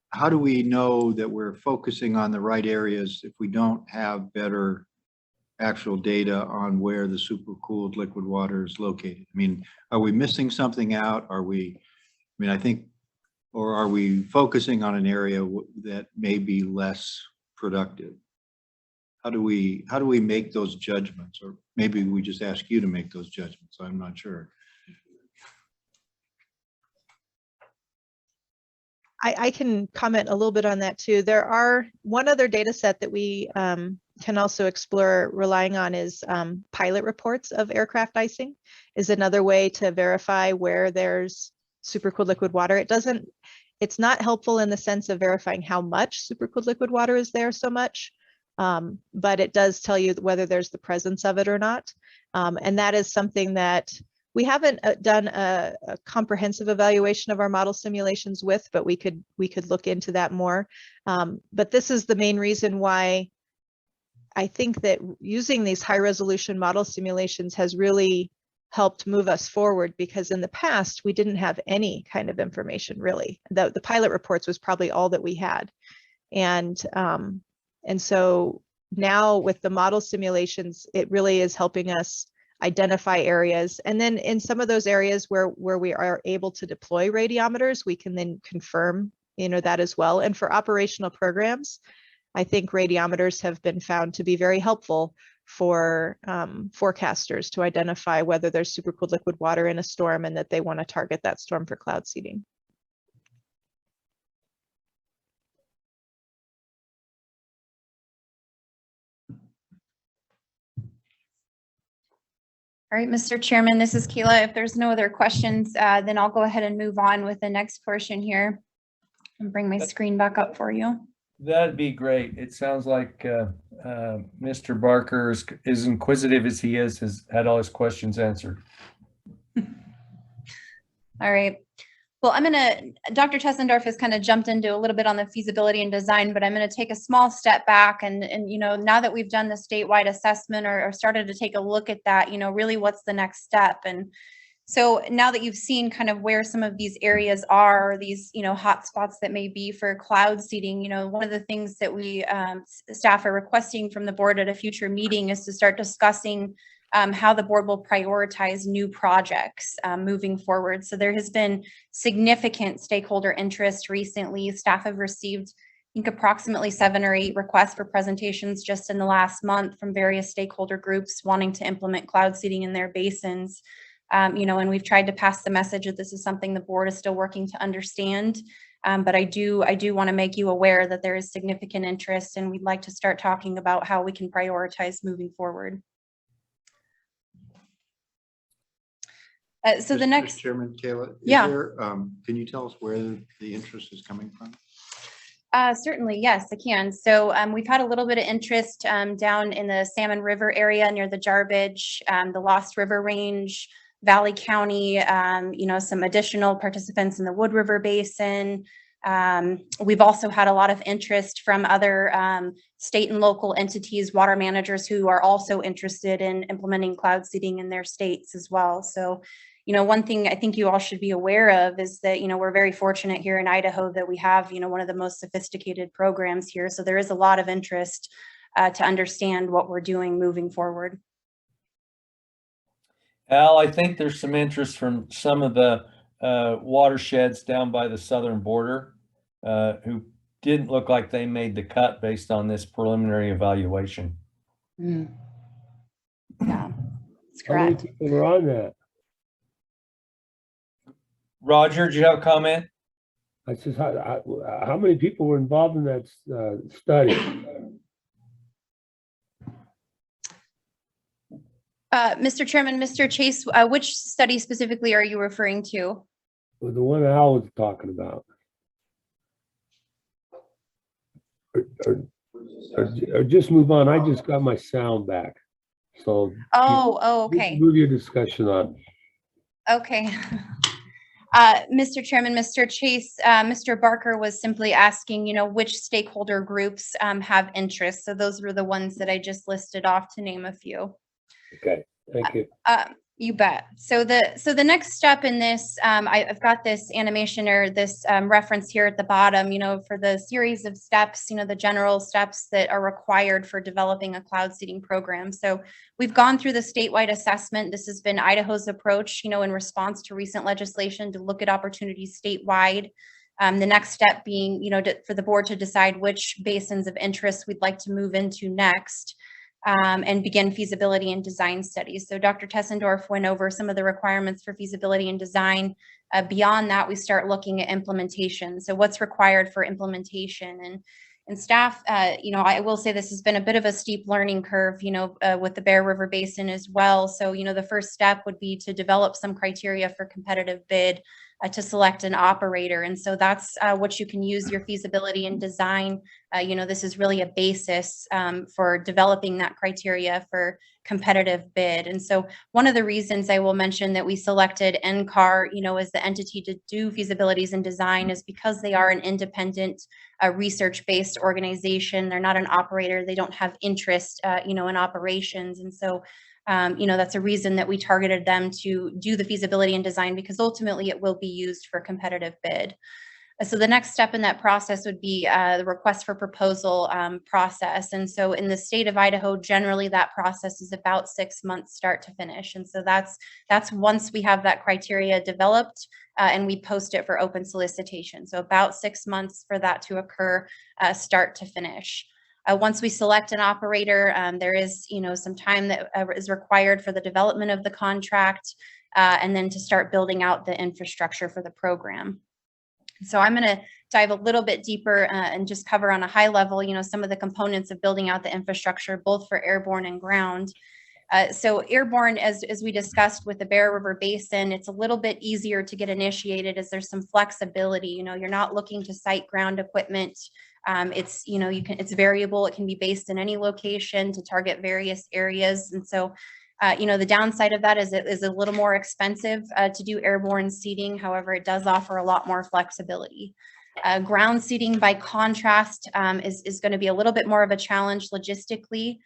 how do we know that we're focusing on the right areas if we don't have better actual data on where the supercooled liquid water is located? I mean, are we missing something out? Are we, I think, or are we focusing on an area that may be less productive? How do we make those judgments? Or maybe we just ask you to make those judgments. I'm not sure. I can comment a little bit on that too. There are one other data set that we can also explore relying on is pilot reports of aircraft icing is another way to verify where there's supercooled liquid water. It's not helpful in the sense of verifying how much supercooled liquid water is there so much. But it does tell you whether there's the presence of it or not. And that is something that we haven't done a comprehensive evaluation of our model simulations with, but we could look into that more. But this is the main reason why I think that using these high resolution model simulations has really helped move us forward, because in the past we didn't have any kind of information really. The pilot reports was probably all that we had. And so now with the model simulations, it really is helping us identify areas. And then in some of those areas where we are able to deploy radiometers, we can then confirm, that as well. And for operational programs, I think radiometers have been found to be very helpful for forecasters to identify whether there's supercooled liquid water in a storm and that they want to target that storm for cloud seeding. All right, Mr. Chairman, this is Kayla. If there's no other questions, then I'll go ahead and move on with the next portion here and bring my screen back up for you. That'd be great. It sounds like Mr. Barker, as inquisitive as he is, has had all his questions answered. All right. Well, Dr. Tessendorf has kind of jumped into a little bit on the feasibility and design, but I'm going to take a small step back and now that we've done the statewide assessment or started to take a look at that, really what's the next step? And so now that you've seen kind of where some of these areas are, these, hot spots that may be for cloud seeding, one of the things that we staff are requesting from the board at a future meeting is to start discussing how the board will prioritize new projects moving forward. So there has been significant stakeholder interest recently. Staff have received, I think, approximately 7 or 8 requests for presentations just in the last month from various stakeholder groups wanting to implement cloud seeding in their basins. And we've tried to pass the message that this is something the board is still working to understand. But I do want to make you aware that there is significant interest, and we'd like to start talking about how we can prioritize moving forward. So the Mr. next, Chairman, Kayla, Yeah. Can you tell us where the interest is coming from? certainly, yes, I can. So we've had a little bit of interest down in the Salmon River area near the Jarbidge, the Lost River Range, Valley County, some additional participants in the Wood River Basin. We've also had a lot of interest from other state and local entities, water managers who are also interested in implementing cloud seeding in their states as well. So one thing I think you all should be aware of is that, we're very fortunate here in Idaho that we have, one of the most sophisticated programs here. So there is a lot of interest to understand what we're doing moving forward. Al, I think there's some interest from some of the watersheds down by the southern border who didn't look like they made the cut based on this preliminary evaluation. Yeah, that's How many correct. people are on that? Roger, do you have a comment? I says, how many people were involved in that study? Mr. Chairman, Mr. Chase, which study specifically are you referring to? Well, the one Al was talking about. Or just move on. I just got my sound back. So Okay. move your discussion on. Okay. Mr. Chairman, Mr. Chase, Mr. Barker was simply asking, which stakeholder groups have interest. So those were the ones that I just listed off to name a few. Okay, thank you. You bet. So the next step in this, I've got this animation or this reference here at the bottom, for the series of steps, the general steps that are required for developing a cloud seeding program. So we've gone through the statewide assessment. This has been Idaho's approach, in response to recent legislation to look at opportunities statewide. The next step being, for the board to decide which basins of interest we'd like to move into next. And begin feasibility and design studies. So Dr. Tessendorf went over some of the requirements for feasibility and design. Beyond that, we start looking at implementation. So what's required for implementation? And staff, I will say this has been a bit of a steep learning curve, with the Bear River Basin as well. So, the first step would be to develop some criteria for competitive bid to select an operator. And so that's what you can use your feasibility and design. This is really a basis for developing that criteria for competitive bid. And so one of the reasons I will mention that we selected NCAR, as the entity to do feasibilities and design is because they are an independent research-based organization. They're not an operator. They don't have interest, in operations. And so that's a reason that we targeted them to do the feasibility and design, because ultimately it will be used for competitive bid. So the next step in that process would be the request for proposal process. And so in the state of Idaho, generally that process is about 6 months start to finish. And so that's once we have that criteria developed and we post it for open solicitation. So about 6 months for that to occur, start to finish. Once we select an operator, there is, some time that is required for the development of the contract and then to start building out the infrastructure for the program. So I'm going to dive a little bit deeper and just cover on a high level, some of the components of building out the infrastructure, both for airborne and ground. So airborne, as we discussed with the Bear River Basin, it's a little bit easier to get initiated as there's some flexibility. You're not looking to site ground equipment. It's, it's variable. It can be based in any location to target various areas. And so, the downside of that is it is a little more expensive to do airborne seeding. However, it does offer a lot more flexibility. Ground seeding, by contrast, is going to be a little bit more of a challenge logistically.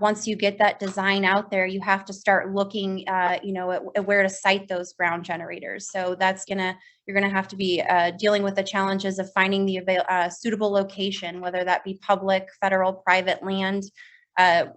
Once you get that design out there, you have to start looking, at where to site those ground generators. So you're gonna have to be dealing with the challenges of finding the suitable location, whether that be public, federal, private land.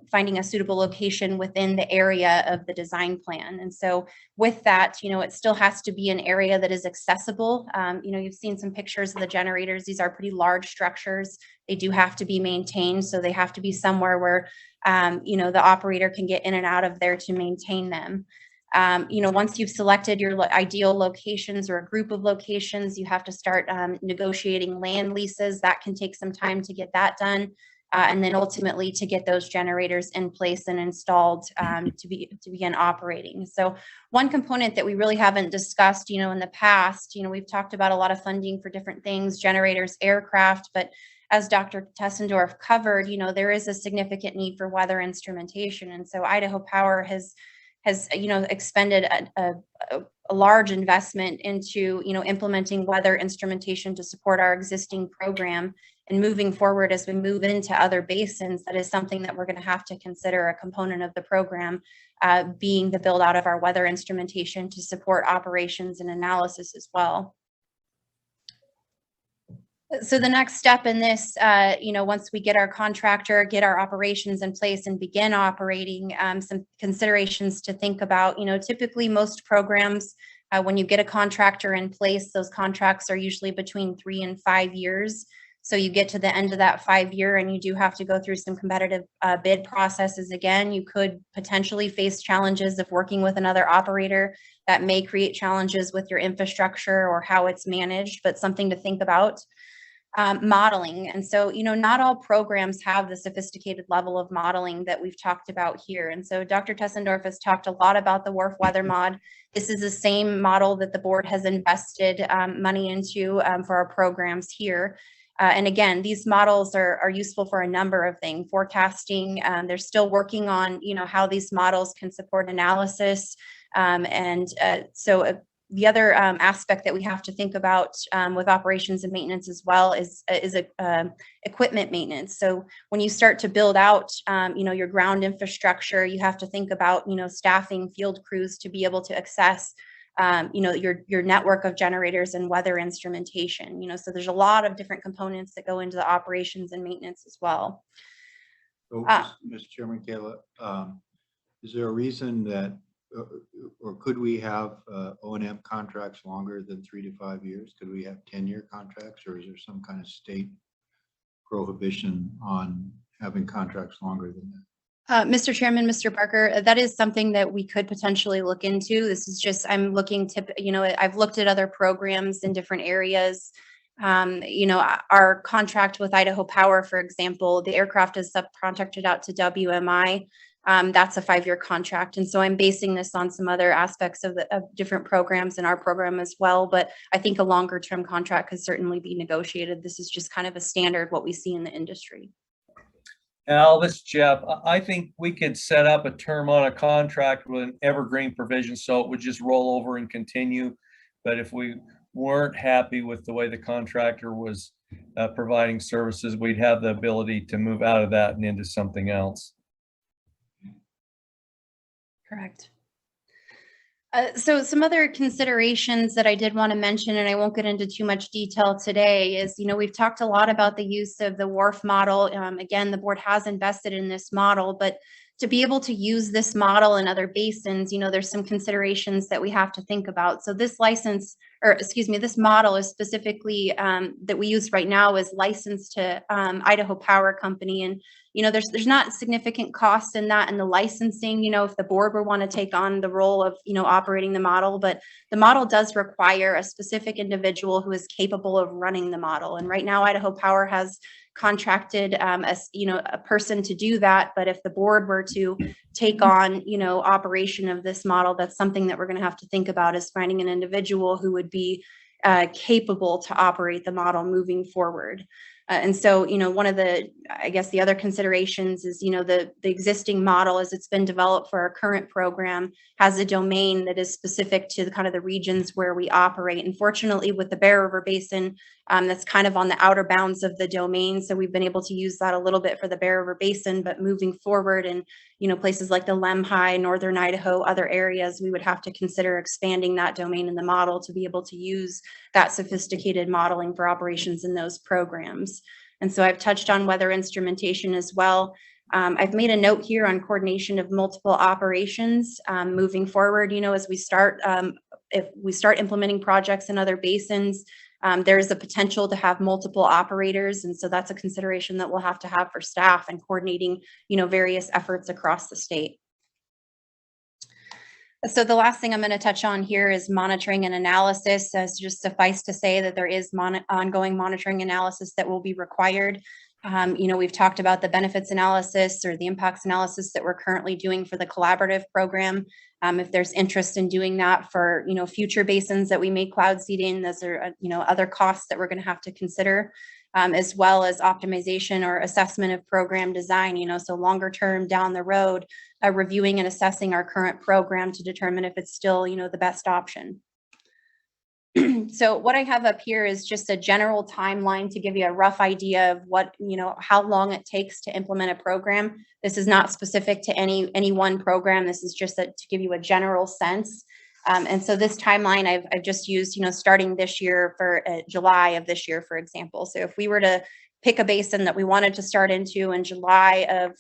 Finding a suitable location within the area of the design plan. And so with that, it still has to be an area that is accessible. You've seen some pictures of the generators. These are pretty large structures. They do have to be maintained. So they have to be somewhere where, the operator can get in and out of there to maintain them. Once you've selected your ideal locations or a group of locations, you have to start negotiating land leases. That can take some time to get that done. and then ultimately to get those generators in place and installed to begin operating. So one component that we really haven't discussed, in the past, we've talked about a lot of funding for different things, generators, aircraft, but as Dr. Tessendorf covered, there is a significant need for weather instrumentation. And so Idaho Power has expended a large investment into, implementing weather instrumentation to support our existing program. And moving forward, as we move into other basins, that is something that we're going to have to consider a component of the program, being the build out of our weather instrumentation to support operations and analysis as well. So the next step in this, once we get our contractor, get our operations in place and begin operating, some considerations to think about, typically most programs, when you get a contractor in place, those contracts are usually between 3 and 5 years. So you get to the end of that 5-year and you do have to go through some competitive bid processes. Again, you could potentially face challenges of working with another operator that may create challenges with your infrastructure or how it's managed, but something to think about. Modeling. And so, not all programs have the sophisticated level of modeling that we've talked about here. And so Dr. Tessendorf has talked a lot about the WRF weather mod. This is the same model that the board has invested money into for our programs here. And again, these models are useful for a number of things. Forecasting, they're still working on, how these models can support analysis. The other aspect that we have to think about with operations and maintenance as well is equipment maintenance. So when you start to build out, your ground infrastructure, you have to think about, staffing field crews to be able to access, your network of generators and weather instrumentation. So there's a lot of different components that go into the operations and maintenance as well. So, Mr. Chairman, Kayla, is there a reason that or could we have O&M contracts longer than 3 to 5 years? Could we have 10-year contracts, or is there some kind of state prohibition on having contracts longer than that? Mr. Chairman, Mr. Barker, that is something that we could potentially look into. This is just, I'm looking to, I've looked at other programs in different areas. Our contract with Idaho Power, for example, the aircraft is subcontracted out to WMI. That's a 5-year contract. And so I'm basing this on some other aspects of different programs in our program as well. But I think a longer term contract could certainly be negotiated. This is just kind of a standard what we see in the industry. Al, this is Jeff. I think we could set up a term on a contract with an evergreen provision so it would just roll over and continue. But if we weren't happy with the way the contractor was providing services, we'd have the ability to move out of that and into something else. Correct. So some other considerations that I did want to mention, and I won't get into too much detail today, is, we've talked a lot about the use of the WRF model. Again, the board has invested in this model, but to be able to use this model in other basins, there's some considerations that we have to think about. So this this model is specifically that we use right now is licensed to Idaho Power Company. And, there's not significant cost in that and the licensing, if the board would want to take on the role of, operating the model, but the model does require a specific individual who is capable of running the model. And right now, Idaho Power has contracted a person to do that. But if the board were to take on, operation of this model, that's something that we're going to have to think about, is finding an individual who would be capable to operate the model moving forward. And so, one of the other considerations is, the existing model as it's been developed for our current program has a domain that is specific to the kind of the regions where we operate. Unfortunately, with the Bear River Basin, that's kind of on the outer bounds of the domain. So we've been able to use that a little bit for the Bear River Basin, but moving forward in, places like the Lemhi, Northern Idaho, other areas, we would have to consider expanding that domain in the model to be able to use that sophisticated modeling for operations in those programs. And so I've touched on weather instrumentation as well. I've made a note here on coordination of multiple operations moving forward. As we start, if we start implementing projects in other basins, there is a potential to have multiple operators. And so that's a consideration that we'll have to have for staff and coordinating, various efforts across the state. So the last thing I'm going to touch on here is monitoring and analysis. Just suffice to say that there is ongoing monitoring analysis that will be required. We've talked about the benefits analysis or the impacts analysis that we're currently doing for the collaborative program. If there's interest in doing that for, future basins that we may cloud seed in, those are, other costs that we're going to have to consider, as well as optimization or assessment of program design, so longer term down the road, reviewing and assessing our current program to determine if it's still, the best option. So what I have up here is just a general timeline to give you a rough idea of what, how long it takes to implement a program. This is not specific to any one program. This is just to give you a general sense. And so this timeline I've just used, starting this year for July of this year, for example. So if we were to pick a basin that we wanted to start into in July of,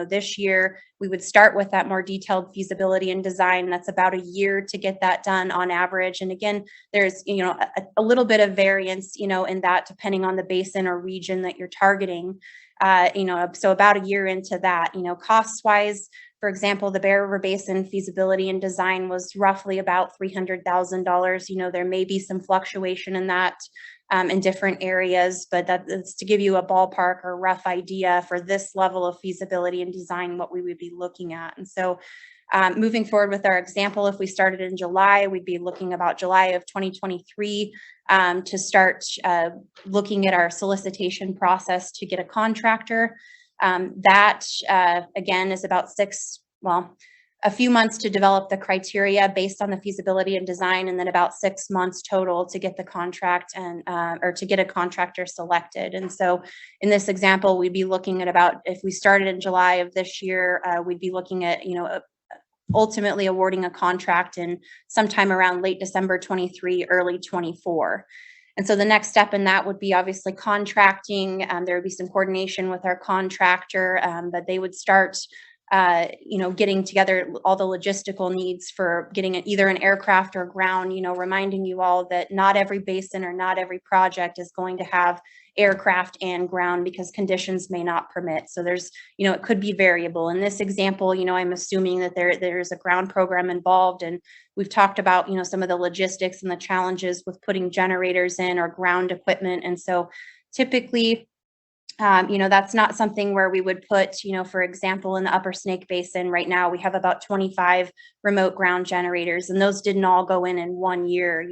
this year, we would start with that more detailed feasibility and design. That's about a year to get that done on average. And again, there's, a little bit of variance, in that depending on the basin or region that you're targeting. So about a year into that, costs wise, for example, the Bear River Basin feasibility and design was roughly about $300,000. There may be some fluctuation in that in different areas, but that's to give you a ballpark or rough idea for this level of feasibility and design, what we would be looking at. And so moving forward with our example, if we started in July, we'd be looking about July of 2023 to start looking at our solicitation process to get a contractor. That again is about a few months to develop the criteria based on the feasibility and design, and then about 6 months total to get the contract and or to get a contractor selected. And so in this example, we'd be looking at about, if we started in July of this year, we'd be looking at, ultimately awarding a contract in sometime around late December 23, early 24. And so the next step in that would be obviously contracting. There would be some coordination with our contractor, but they would start getting together all the logistical needs for getting either an aircraft or ground, reminding you all that not every basin or not every project is going to have aircraft and ground because conditions may not permit. So there's, it could be variable. In this example, I'm assuming that there's a ground program involved, and we've talked about, some of the logistics and the challenges with putting generators in or ground equipment. And so typically, that's not something where we would put, for example, in the Upper Snake Basin right now, we have about 25 remote ground generators, and those didn't all go in 1 year,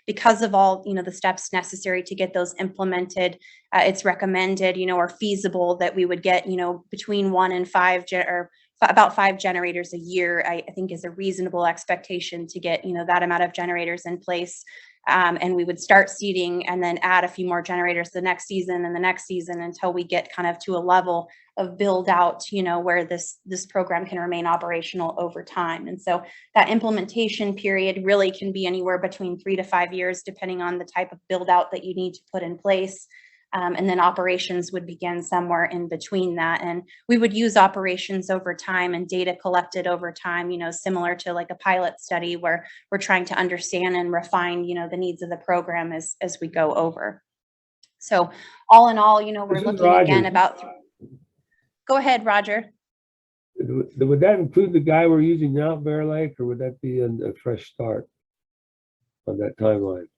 because of all, the steps necessary to get those implemented. It's recommended, or feasible that we would get, between 1 and 5 or about 5 generators a year, I think is a reasonable expectation to get, that amount of generators in place. And we would start seeding and then add a few more generators the next season and the next season until we get kind of to a level of build out, where this program can remain operational over time. And so that implementation period really can be anywhere between 3 to 5 years, depending on the type of build out that you need to put in place. And then operations would begin somewhere in between that. And we would use operations over time and data collected over time, similar to like a pilot study where we're trying to understand and refine, the needs of the program as we go over. So all in all, we're looking again about, go ahead, Roger. Would that include the guy we're using now at Bear Lake, or would that be a fresh start on that timeline?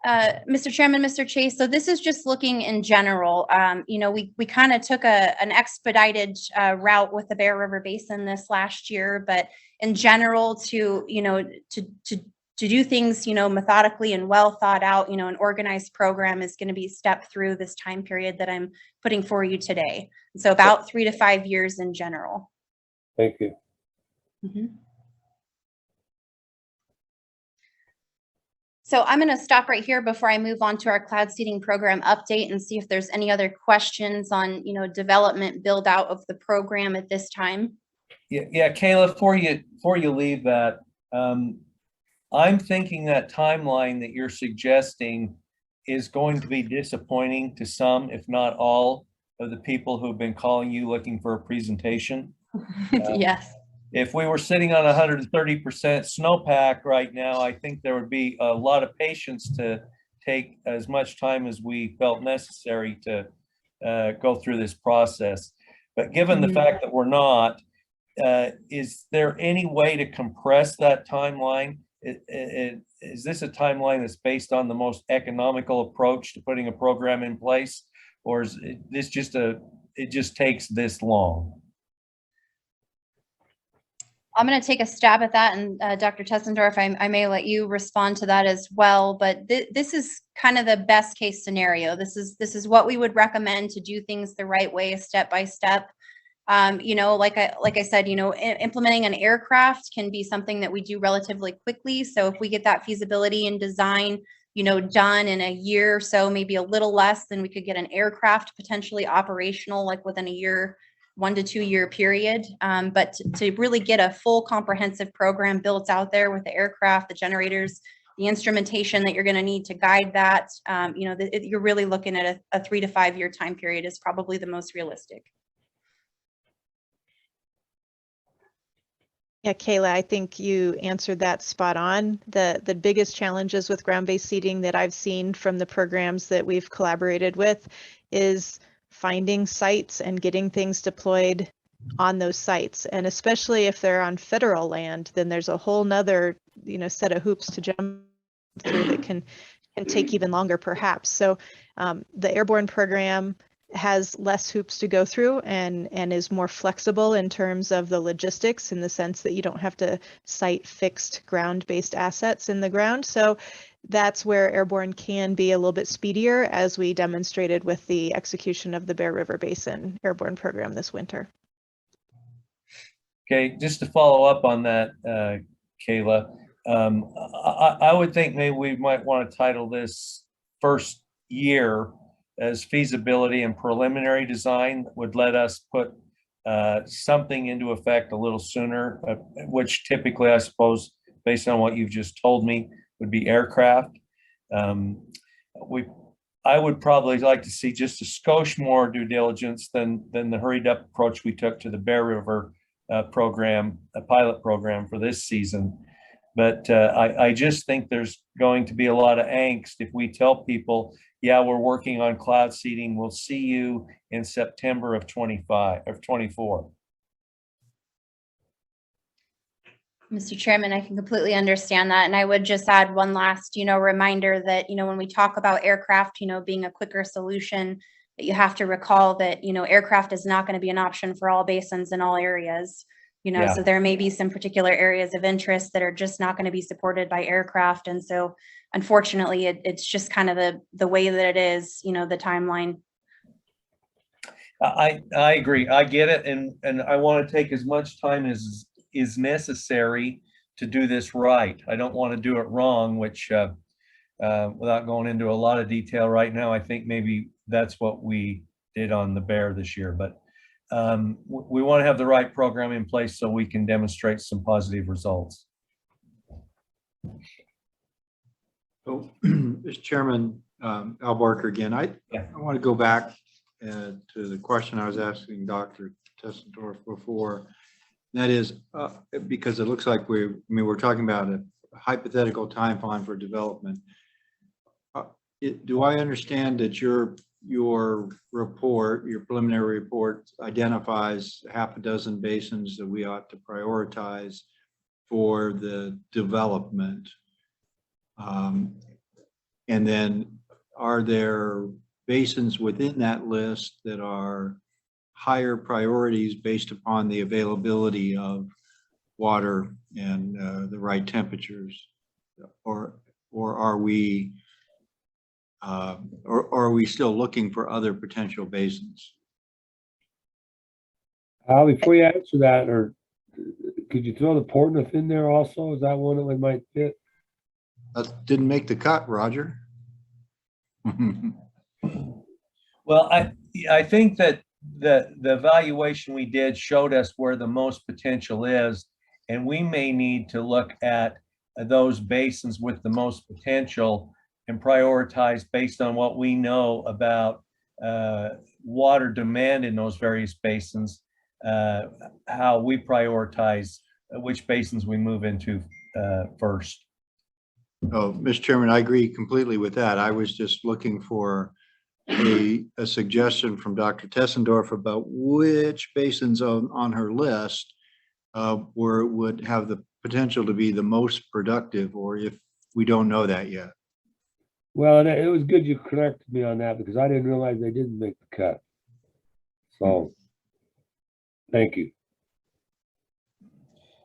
Mr. Chairman, Mr. Chase, so this is just looking in general. We kind of took an expedited route with the Bear River Basin this last year, but in general, to do things, methodically and well thought out, an organized program is going to be stepped through this time period that I'm putting for you today. So about 3 to 5 years in general. Thank you. Mm-hmm. So I'm going to stop right here before I move on to our cloud seeding program update and see if there's any other questions on, development build out of the program at this time. Yeah, Kayla, before you leave that, I'm thinking that timeline that you're suggesting is going to be disappointing to some, if not all, of the people who've been calling you looking for a presentation. Yes. If we were sitting on 130% snowpack right now, I think there would be a lot of patience to take as much time as we felt necessary to go through this process. But given the fact that we're not, is there any way to compress that timeline? Is this a timeline that's based on the most economical approach to putting a program in place? or is this just it just takes this long? I'm going to take a stab at that, and Dr. Tessendorf, I may let you respond to that as well. But this is kind of the best case scenario. This is what we would recommend to do things the right way, step by step. You know, like I said, you know, implementing an aircraft can be something that we do relatively quickly. So if we get that feasibility and design, you know, done in a year or so, maybe a little less, then we could get an aircraft potentially operational, like within a year, 1 to 2 year period. But to really get a full comprehensive program built out there with the aircraft, the generators, the instrumentation that you're going to need to guide that, you know, you're really looking at a 3 to 5 year time period is probably the most realistic. Yeah, Kayla, I think you answered that spot on. The biggest challenges with ground-based seeding that I've seen from the programs that we've collaborated with is finding sites and getting things deployed on those sites. And especially if they're on federal land, then there's a whole nother, you know, set of hoops to jump through that can take even longer perhaps. So the airborne program has less hoops to go through and is more flexible in terms of the logistics, in the sense that you don't have to site fixed ground-based assets in the ground. So that's where airborne can be a little bit speedier, as we demonstrated with the execution of the Bear River Basin airborne program this winter. Okay, just to follow up on that, Kayla, I would think maybe we might want to title this first year as feasibility and preliminary design. Would let us put something into effect a little sooner, which typically, I suppose, based on what you've just told me, would be aircraft. I would probably like to see just a skosh more due diligence than the hurried up approach we took to the Bear River program, a pilot program for this season. But I just think there's going to be a lot of angst if we tell people, yeah, we're working on cloud seeding, we'll see you in September of 25 or 24. Mr. Chairman, I can completely understand that. And I would just add one last, you know, reminder that, you know, when we talk about aircraft, you know, being a quicker solution, that you have to recall that, you know, aircraft is not going to be an option for all basins in all areas. You know, Yeah. So there may be some particular areas of interest that are just not going to be supported by aircraft. And so unfortunately, it's just kind of the way that it is, you know, the timeline. I agree. I get it. And I want to take as much time as is necessary to do this right. I don't want to do it wrong, which without going into a lot of detail right now, I think maybe that's what we did on the Bear this year. But we want to have the right program in place so we can demonstrate some positive results. So, Mr. Chairman, Al Barker again. I want to go back to the question I was asking Dr. Tessendorf before. That is, because it looks like we're talking about a hypothetical timeline for development. Do I understand that your report, your preliminary report, identifies half a dozen basins that we ought to prioritize for the development? And then are there basins within that list that are higher priorities based upon the availability of water and the right temperatures, or are we still looking for other potential basins? Before you answer that, or could you throw the Portneuf in there also? Is that one that we might fit? That didn't make the cut, Roger. Well, I think that the evaluation we did showed us where the most potential is, and we may need to look at those basins with the most potential and prioritize based on what we know about water demand in those various basins, how we prioritize which basins we move into first. Oh, Mr. Chairman, I agree completely with that. I was just looking for a suggestion from Dr. Tessendorf about which basins on her list would have the potential to be the most productive, or if we don't know that yet. Well, and it was good you corrected me on that because I didn't realize they didn't make the cut. So, thank you.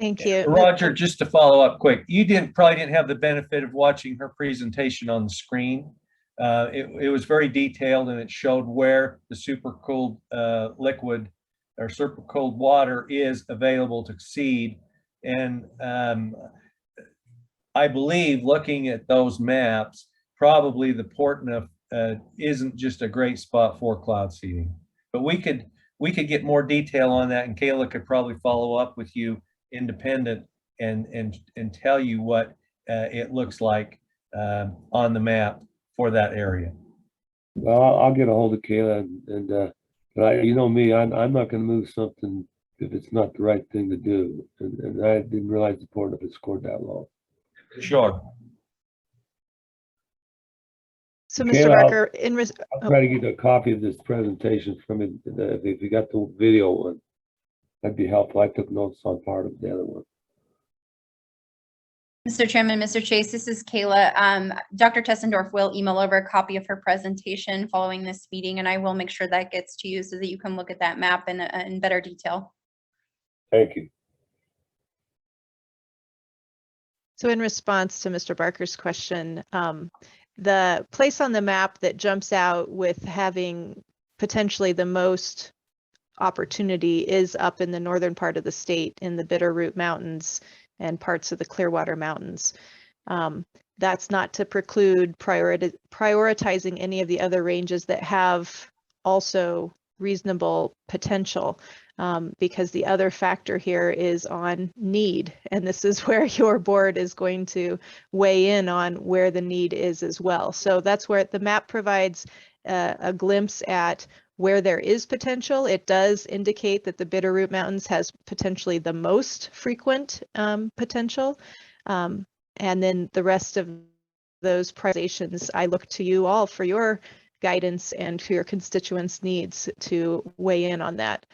Thank you. Roger, just to follow up quick, you probably didn't have the benefit of watching her presentation on the screen. It was very detailed and it showed where the supercooled liquid or supercooled water is available to seed. And I believe looking at those maps, probably the Portneuf isn't just a great spot for cloud seeding. But we could get more detail on that, and Kayla could probably follow up with you independent and tell you what it looks like on the map for that area. Well, I'll get a hold of Kayla and but you know me, I'm not going to move something if it's not the right thing to do. And I didn't realize the Portneuf had scored that low. Sure. So, Kayla, Mr. Barker, I'll try to get a copy of this presentation from it. If you got the video one, that'd be helpful. I took notes on part of the other one. Mr. Chairman, Mr. Chase, this is Kayla. Dr. Tessendorf will email over a copy of her presentation following this meeting, and I will make sure that gets to you so that you can look at that map in better detail. Thank you. So in response to Mr. Barker's question, the place on the map that jumps out with having potentially the most opportunity is up in the northern part of the state in the Bitterroot Mountains and parts of the Clearwater Mountains. That's not to preclude prioritizing any of the other ranges that have also reasonable potential, because the other factor here is on need. And this is where your board is going to weigh in on where the need is as well. So that's where the map provides a glimpse at where there is potential. It does indicate that the Bitterroot Mountains has potentially the most frequent potential. And then the rest of those prioritizations, I look to you all for your guidance and to your constituents' needs to weigh in on that.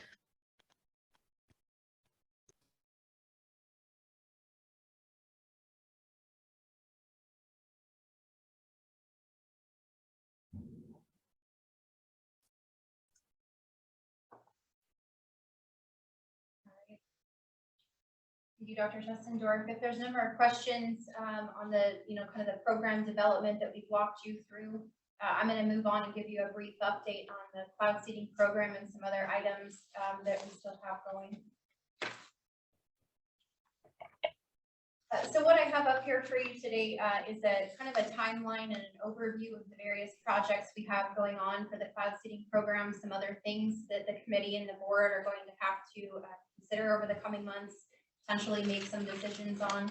Thank you, Dr. Tessendorf. If there's no more questions on the, kind of the program development that we've walked you through, I'm going to move on and give you a brief update on the cloud seeding program and some other items that we still have going. So what I have up here for you today is a kind of a timeline and an overview of the various projects we have going on for the cloud seeding program, some other things that the committee and the board are going to have to consider over the coming months, potentially make some decisions on.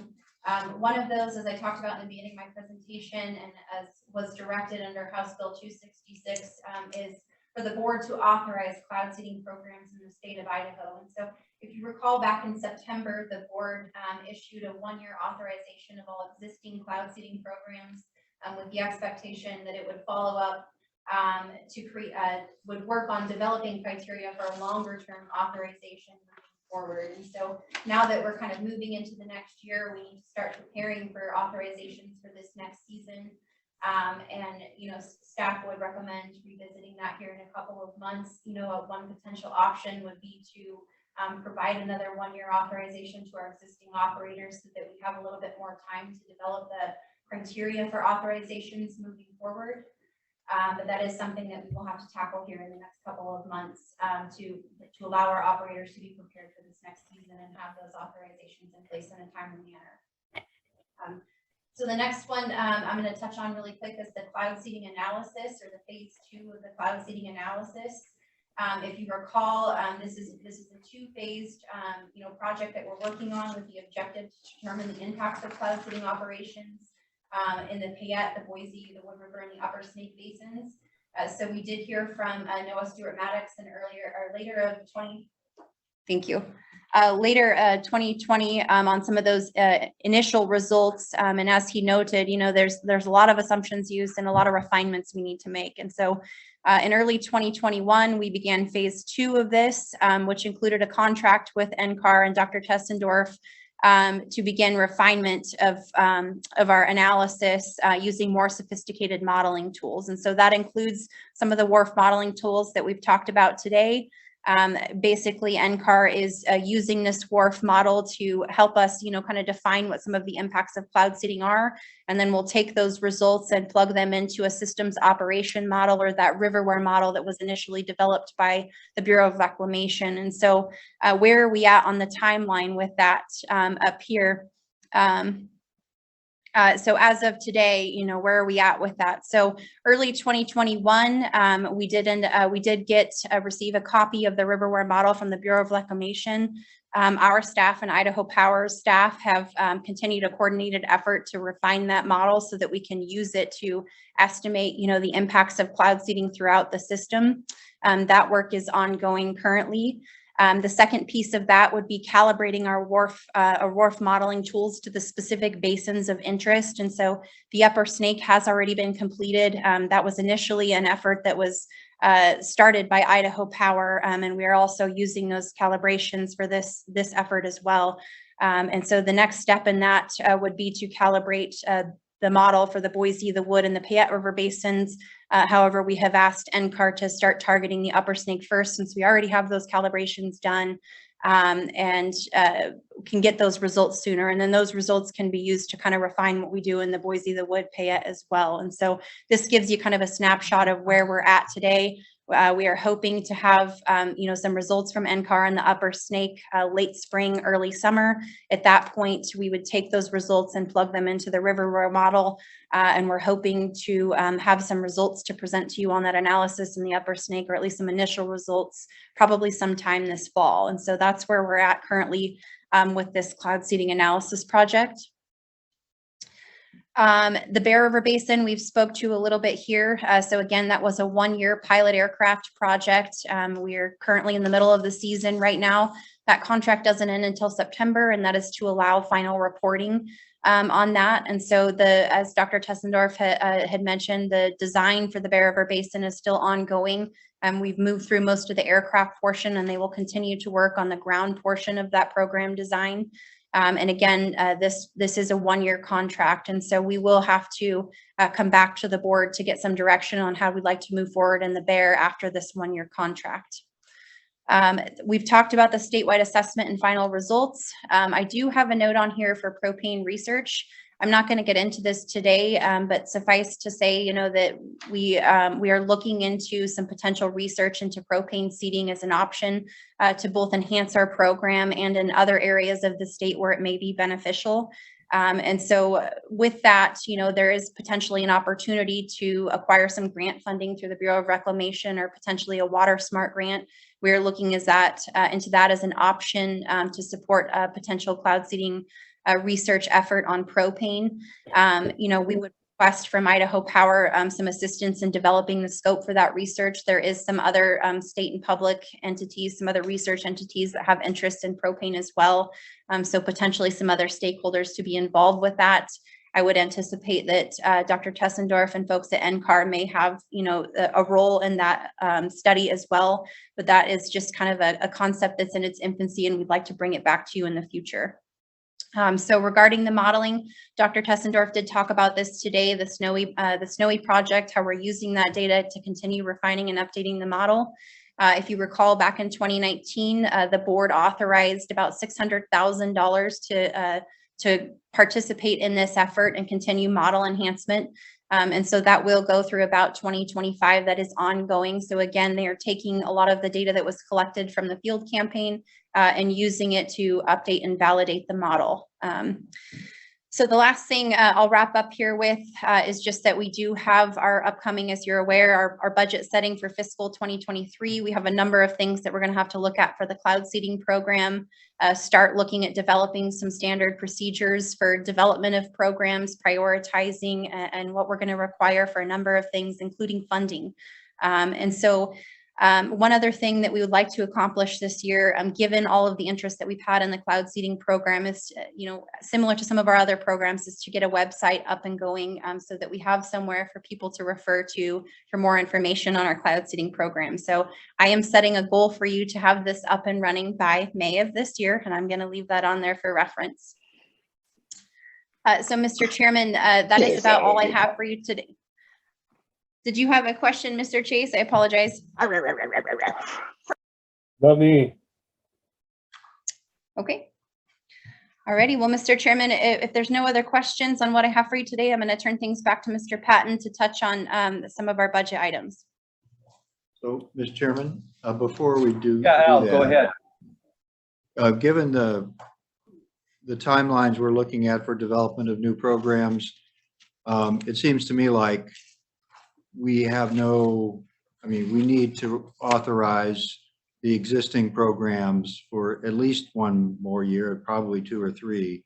One of those, as I talked about in the beginning of my presentation and as was directed under House Bill 266, is for the board to authorize cloud seeding programs in the state of Idaho. And so if you recall, back in September, the board issued a one-year authorization of all existing cloud seeding programs with the expectation that it would follow up to create, would work on developing criteria for a longer-term authorization forward. And so now that we're kind of moving into the next year, we need to start preparing for authorizations for this next season. And staff would recommend revisiting that here in a couple of months. One potential option would be to provide another one-year authorization to our existing operators so that we have a little bit more time to develop the criteria for authorizations moving forward. But that is something that we will have to tackle here in the next couple of months to allow our operators to be prepared for this next season and have those authorizations in place in a timely manner. So the next one I'm going to touch on really quick is the cloud seeding analysis, or the phase 2 of the cloud seeding analysis. If you recall, this is a two-phased project that we're working on with the objective to determine the impacts of cloud seeding operations in the Payette, the Boise, the Wood River, and the Upper Snake Basins. So we did hear from Noah Stewart-Maddox later of 2020 on some of those initial results. And as he noted, there's a lot of assumptions used and a lot of refinements we need to make. And so in early 2021, we began phase 2 of this, which included a contract with NCAR and Dr. Tessendorf to begin refinement of our analysis using more sophisticated modeling tools. And so that includes some of the WRF modeling tools that we've talked about today. Basically, NCAR is using this WRF model to help us, kind of define what some of the impacts of cloud seeding are. And then we'll take those results and plug them into a systems operation model, or that riverware model that was initially developed by the Bureau of Reclamation. And so where are we at on the timeline with that up here? So as of today, where are we at with that? So early 2021, we did receive a copy of the riverware model from the Bureau of Reclamation. Our staff and Idaho Power's staff have continued a coordinated effort to refine that model so that we can use it to estimate, the impacts of cloud seeding throughout the system. That work is ongoing currently. The second piece of that would be calibrating our WRF modeling tools to the specific basins of interest. And so the Upper Snake has already been completed. That was initially an effort that was started by Idaho Power, and we are also using those calibrations for this effort as well. And so the next step in that would be to calibrate the model for the Boise, the Wood, and the Payette River basins. However, we have asked NCAR to start targeting the Upper Snake first, since we already have those calibrations done, and can get those results sooner. And then those results can be used to kind of refine what we do in the Boise, the Wood, Payette as well. And so this gives you kind of a snapshot of where we're at today. We are hoping to have, some results from NCAR in the Upper Snake late spring, early summer. At that point, we would take those results and plug them into the riverware model. And we're hoping to have some results to present to you on that analysis in the Upper Snake, or at least some initial results, probably sometime this fall. And so that's where we're at currently with this cloud seeding analysis project. The Bear River Basin, we've spoke to a little bit here. So again, that was a 1-year pilot aircraft project. We are currently in the middle of the season right now. That contract doesn't end until September, and that is to allow final reporting on that. And so as Dr. Tessendorf had mentioned, the design for the Bear River Basin is still ongoing. We've moved through most of the aircraft portion, and they will continue to work on the ground portion of that program design. And again, this is a 1-year contract, and so we will have to come back to the board to get some direction on how we'd like to move forward in the Bear after this 1-year contract. We've talked about the statewide assessment and final results. I do have a note on here for propane research. I'm not going to get into this today, but suffice to say, that we are looking into some potential research into propane seeding as an option to both enhance our program and in other areas of the state where it may be beneficial. And so with that, there is potentially an opportunity to acquire some grant funding through the Bureau of Reclamation, or potentially a Water Smart grant. We're looking into that as an option to support a potential cloud seeding research effort on propane. We would request from Idaho Power some assistance in developing the scope for that research. There is some other state and public entities, some other research entities that have interest in propane as well. So potentially some other stakeholders to be involved with that. I would anticipate that Dr. Tessendorf and folks at NCAR may have, a role in that study as well. But that is just kind of a concept that's in its infancy, and we'd like to bring it back to you in the future. So regarding the modeling, Dr. Tessendorf did talk about this today, the Snowy project, how we're using that data to continue refining and updating the model. If you recall, back in 2019, the board authorized about $600,000 to participate in this effort and continue model enhancement. And so that will go through about 2025. That is ongoing. So again, they are taking a lot of the data that was collected from the field campaign and using it to update and validate the model. So the last thing I'll wrap up here with is just that we do have our upcoming, as you're aware, our budget setting for fiscal 2023. We have a number of things that we're going to have to look at for the cloud seeding program, start looking at developing some standard procedures for development of programs, prioritizing, and what we're going to require for a number of things, including funding. And so One other thing that we would like to accomplish this year, given all of the interest that we've had in the cloud seeding program, is, similar to some of our other programs, is to get a website up and going, so that we have somewhere for people to refer to for more information on our cloud seeding program. So I am setting a goal for you to have this up and running by May of this year, and I'm going to leave that on there for reference. So Mr. Chairman, that is about all I have for you today. Did you have a question, Mr. Chase? I apologize. Not me. Okay. Alrighty. Well, Mr. Chairman, if there's no other questions on what I have for you today, I'm going to turn things back to Mr. Patton to touch on some of our budget items. So, Mr. Chairman, before we do. Yeah, Al, do go that, ahead. Given the timelines we're looking at for development of new programs, it seems to me like we have we need to authorize the existing programs for at least one more year, probably 2 or 3.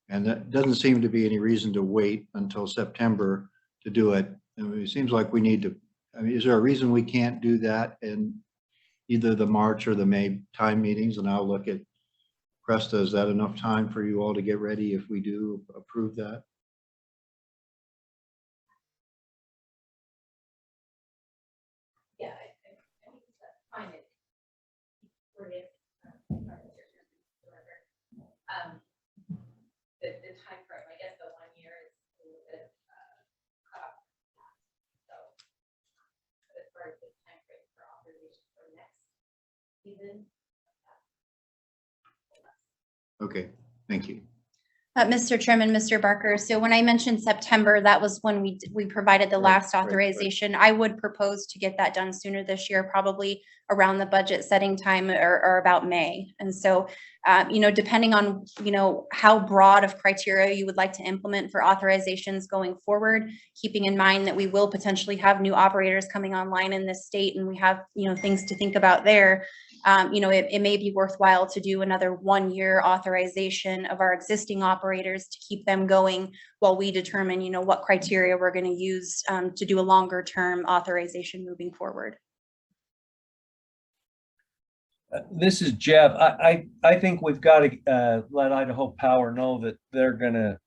And that doesn't seem to be any reason to wait until September to do it. It seems like we need to, is there a reason we can't do that in either the March or the May time meetings? And I'll look at Cresta. Is that enough time for you all to get ready if we do approve that? Yeah, I think that's fine. The time frame, I guess the 1 year is a little bit cut off. So as far as the time frame for authorization for next season. Okay, thank you. Mr. Chairman, Mr. Barker, so when I mentioned September, that was when we provided the last authorization. I would propose to get that done sooner this year, probably around the budget setting time or about May. And so, depending on, how broad of criteria you would like to implement for authorizations going forward, keeping in mind that we will potentially have new operators coming online in this state, and we have, things to think about there. It may be worthwhile to do another 1 year authorization of our existing operators to keep them going while we determine, what criteria we're going to use to do a longer term authorization moving forward. This is Jeff. I think we've got to let Idaho Power know that they're going to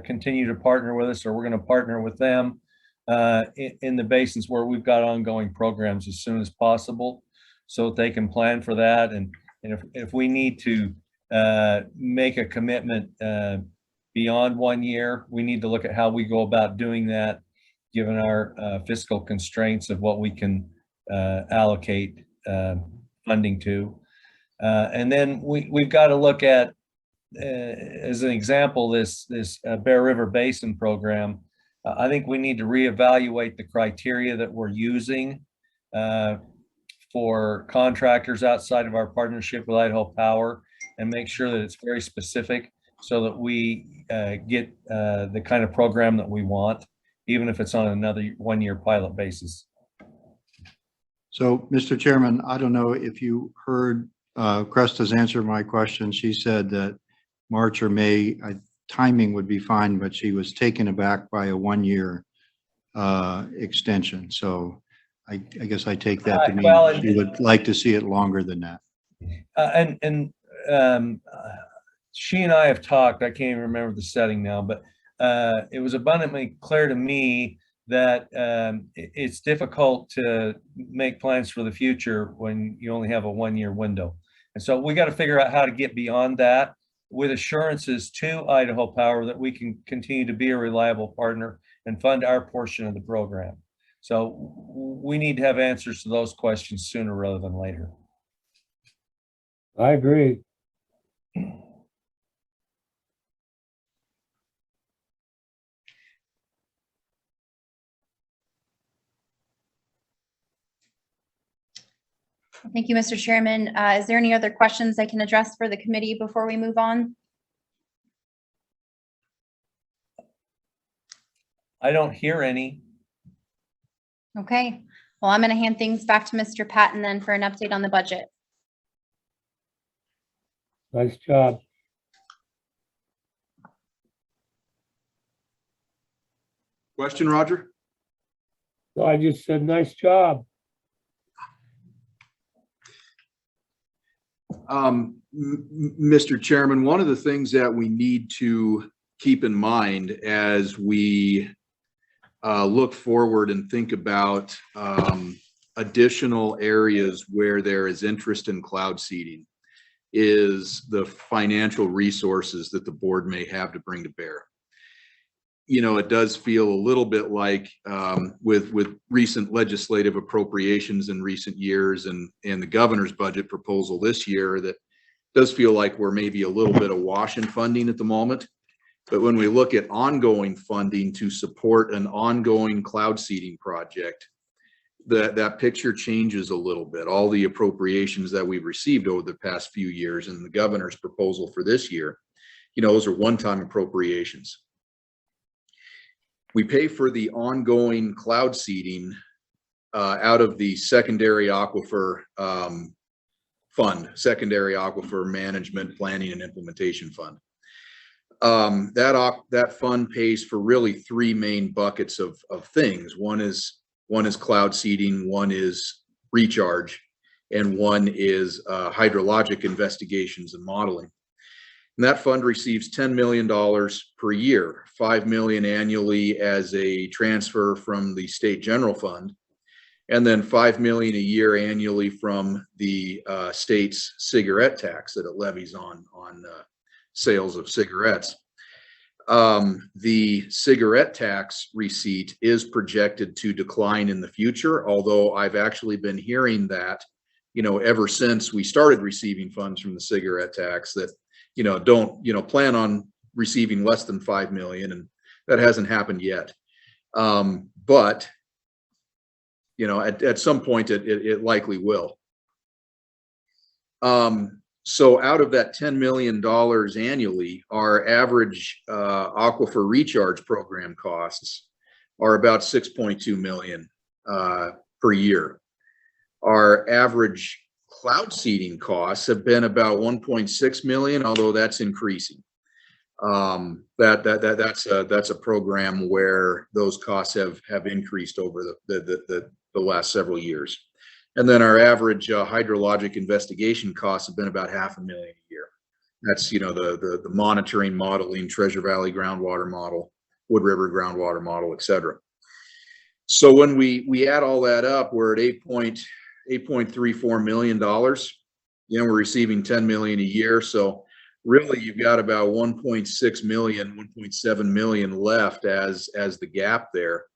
continue to partner with us, or we're going to partner with them in the basins where we've got ongoing programs as soon as possible, so that they can plan for that. And if we need to make a commitment beyond 1 year, we need to look at how we go about doing that, given our fiscal constraints of what we can allocate funding to. And then we've got to look at, as an example, this Bear River Basin program. I think we need to reevaluate the criteria that we're using for contractors outside of our partnership with Idaho Power, and make sure that it's very specific so that we get the kind of program that we want, even if it's on another 1 year pilot basis. So, Mr. Chairman, I don't know if you heard Cresta's answer to my question. She said that March or May timing would be fine, but she was taken aback by a 1 year extension. So I guess I take that to mean she would like to see it longer than that. She and I have talked, I can't even remember the setting now, but it was abundantly clear to me that it's difficult to make plans for the future when you only have a 1 year window. And so we got to figure out how to get beyond that with assurances to Idaho Power that we can continue to be a reliable partner and fund our portion of the program. So we need to have answers to those questions sooner rather than later. I agree. Thank you, Mr. Chairman. Is there any other questions I can address for the committee before we move on? I don't hear any. Okay, well, I'm going to hand things back to Mr. Patton then for an update on the budget. Nice job. Question, Roger? No, I just said, nice job. Mr. Chairman, one of the things that we need to keep in mind as we look forward and think about additional areas where there is interest in cloud seeding is the financial resources that the board may have to bring to bear. You know, it does feel a little bit like with recent legislative appropriations in recent years and the governor's budget proposal this year, that does feel like we're maybe a little bit awash in funding at the moment. But when we look at ongoing funding to support an ongoing cloud seeding project, that picture changes a little bit. All the appropriations that we've received over the past few years and the governor's proposal for this year, you know, those are one-time appropriations. We pay for the ongoing cloud seeding out of the secondary aquifer fund, secondary aquifer management, planning, and implementation fund. That fund pays for really three main buckets of things. One is cloud seeding, one is recharge, and one is hydrologic investigations and modeling. And that fund receives $10 million per year, $5 million annually as a transfer from the state general fund, and then $5 million a year annually from the state's cigarette tax that it levies on sales of cigarettes. The cigarette tax receipt is projected to decline in the future, although I've actually been hearing that, you know, ever since we started receiving funds from the cigarette tax, that, you know, don't, you know, plan on receiving less than 5 million, and that hasn't happened yet. But, you know, at some point it likely will. So out of that $10 million annually, our average aquifer recharge program costs are about 6.2 million per year. Our average cloud seeding costs have been about 1.6 million, although that's increasing. That's a program where those costs have increased over the last several years. And then our average hydrologic investigation costs have been about $500,000 a year. That's, you know, the monitoring, modeling, Treasure Valley groundwater model, Wood River groundwater model, et cetera. So when we add all that up, we're at $8.34 million. You know, we're receiving $10 million a year. So really you've got about 1.6 million, 1.7 million left as the gap there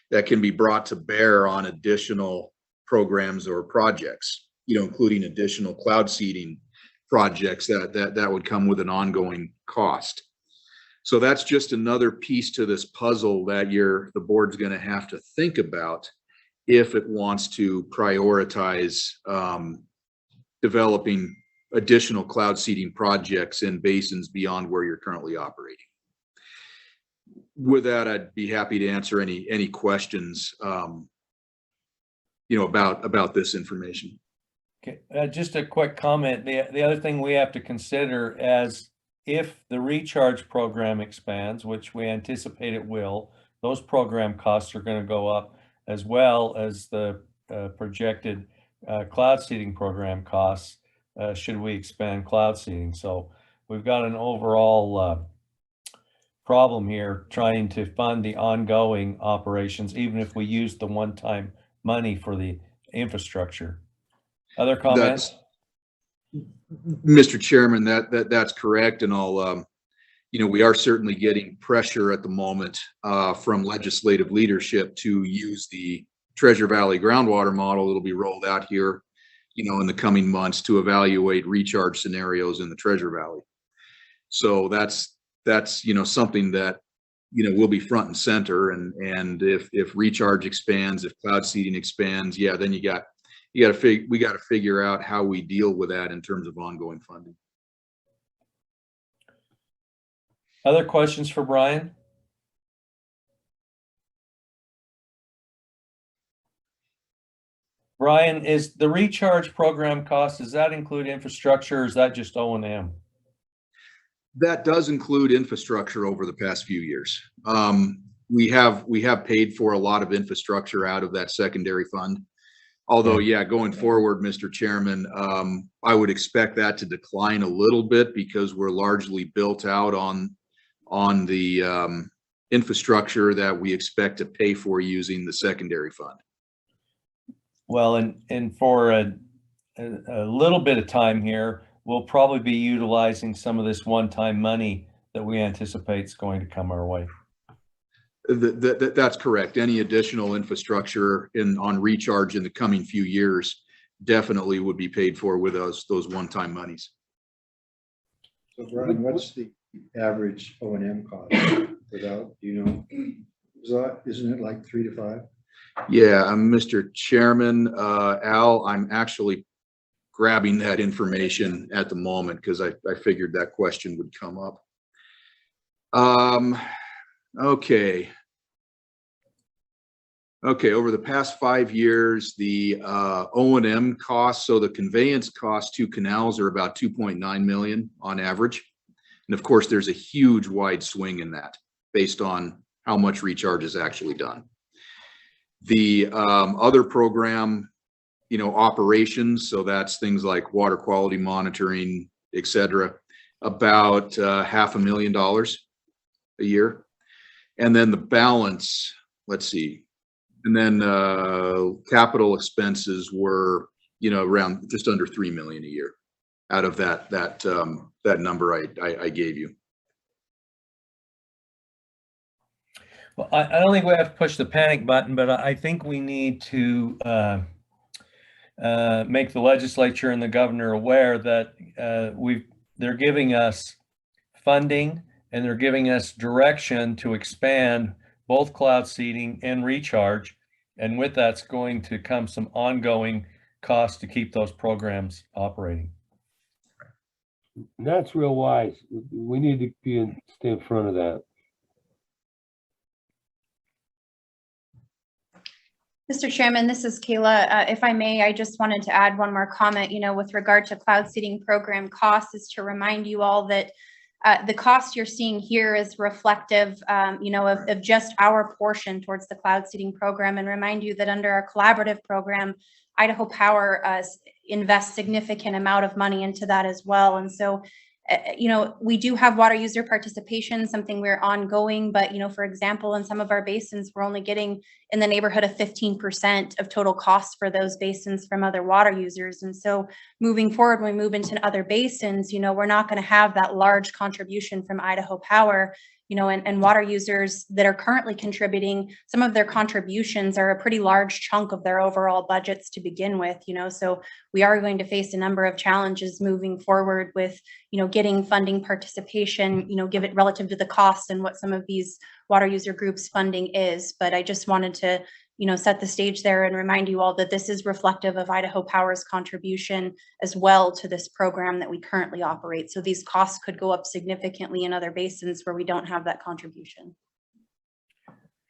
that can be brought to bear on additional programs or projects, you know, including additional cloud seeding projects that would come with an ongoing cost. So that's just another piece to this puzzle that the board's going to have to think about if it wants to prioritize developing additional cloud seeding projects in basins beyond where you're currently operating. With that, I'd be happy to answer any questions you know, about this information. Okay, just a quick comment. The other thing we have to consider is if the recharge program expands, which we anticipate it will, those program costs are going to go up, as well as the projected cloud seeding program costs should we expand cloud seeding. So we've got an overall problem here trying to fund the ongoing operations, even if we use the one-time money for the infrastructure. Other comments? Mr. Chairman, that's correct. And I'll, you know, we are certainly getting pressure at the moment from legislative leadership to use the Treasure Valley groundwater model. It'll be rolled out here, you know, in the coming months to evaluate recharge scenarios in the Treasure Valley. So that's, you know, something that, you know, will be front and center. And if recharge expands, if cloud seeding expands, yeah, then we got to figure out how we deal with that in terms of ongoing funding. Other questions for Brian? Brian, is the recharge program cost, does that include infrastructure, or is that just O&M? That does include infrastructure over the past few years. We have paid for a lot of infrastructure out of that secondary fund. Although, yeah, going forward, Mr. Chairman, I would expect that to decline a little bit because we're largely built out on the infrastructure that we expect to pay for using the secondary fund. Well, and for a little bit of time here, we'll probably be utilizing some of this one-time money that we anticipate is going to come our way. That's correct. Any additional infrastructure on recharge in the coming few years definitely would be paid for with those one-time monies. So Brian, what's the average O&M cost without, isn't it like 3 to 5? Yeah, Mr. Chairman, Al, I'm actually grabbing that information at the moment because I figured that question would come up. Okay. Over the past 5 years, the O&M costs, so the conveyance costs to canals are about 2.9 million on average. And of course, there's a huge wide swing in that based on how much recharge is actually done. The other program, operations, so that's things like water quality monitoring, et cetera, about $500,000 a year. And then the balance, let's see, and then capital expenses were, around just under 3 million a year out of that number I gave you. Well, I don't think we have to push the panic button, but I think we need to make the legislature and the governor aware that they're giving us funding and they're giving us direction to expand both cloud seeding and recharge. And with that's going to come some ongoing costs to keep those programs operating. That's real wise. We need to stay in front of that. Mr. Chairman, this is Kayla. If I may, I just wanted to add one more comment, with regard to cloud seeding program costs, is to remind you all that the cost you're seeing here is reflective, of just our portion towards the cloud seeding program, and remind you that under our collaborative program, Idaho Power invests significant amount of money into that as well. And so, we do have water user participation, something we're ongoing, but, for example, in some of our basins, we're only getting in the neighborhood of 15% of total costs for those basins from other water users. And so moving forward, when we move into other basins, we're not going to have that large contribution from Idaho Power, and water users that are currently contributing. Some of their contributions are a pretty large chunk of their overall budgets to begin with, so we are going to face a number of challenges moving forward with, getting funding participation, give it relative to the cost and what some of these water user groups funding is. But I just wanted to, set the stage there and remind you all that this is reflective of Idaho Power's contribution as well to this program that we currently operate. So these costs could go up significantly in other basins where we don't have that contribution.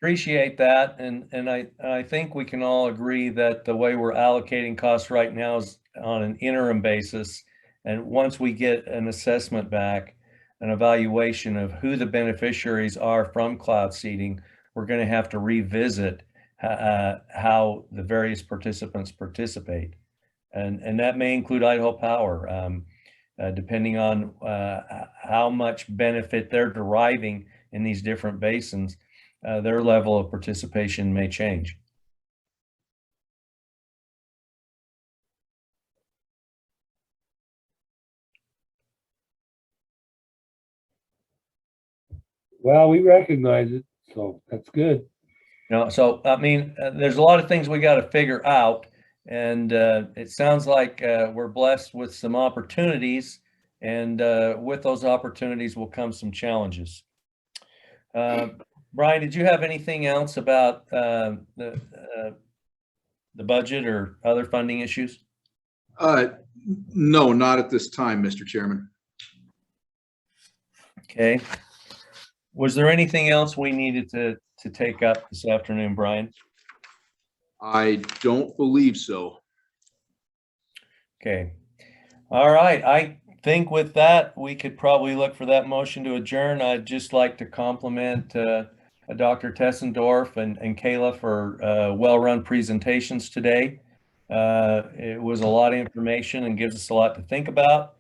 Appreciate that. And I think we can all agree that the way we're allocating costs right now is on an interim basis. And once we get an assessment back, an evaluation of who the beneficiaries are from cloud seeding, we're going to have to revisit how the various participants participate. And that may include Idaho Power, depending on how much benefit they're deriving in these different basins, their level of participation may change. Well, we recognize it, so that's good. So I mean, there's a lot of things we got to figure out, and it sounds like we're blessed with some opportunities, and with those opportunities will come some challenges. Brian, did you have anything else about the budget or other funding issues? No, not at this time, Mr. Chairman. Okay. Was there anything else we needed to take up this afternoon, Brian? I don't believe so. Okay. All right. I think with that, we could probably look for that motion to adjourn. I'd just like to compliment Dr. Tessendorf and Kayla for well-run presentations today. It was a lot of information and gives us a lot to think about.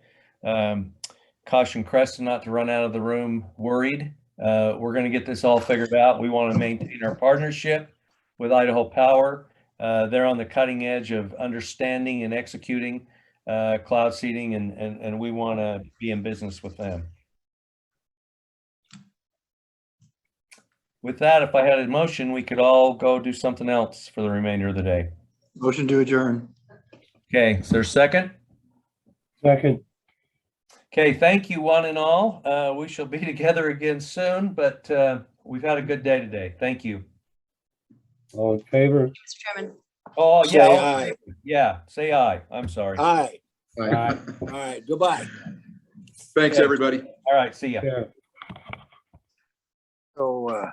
Caution Creston not to run out of the room worried. We're going to get this all figured out. We want to maintain our partnership with Idaho Power. They're on the cutting edge of understanding and executing cloud seeding, and we want to be in business with them. With that, if I had a motion, we could all go do something else for the remainder of the day. Motion to adjourn. Okay, is there a second? Second. Okay, thank you one and all. We shall be together again soon, but we've had a good day today. Thank you. All in favor? Mr. Chairman. Oh, Say yeah. aye. Yeah, say aye. I'm sorry. Aye. Right. All right. Goodbye. Thanks, everybody. All right, see ya. Yeah. So,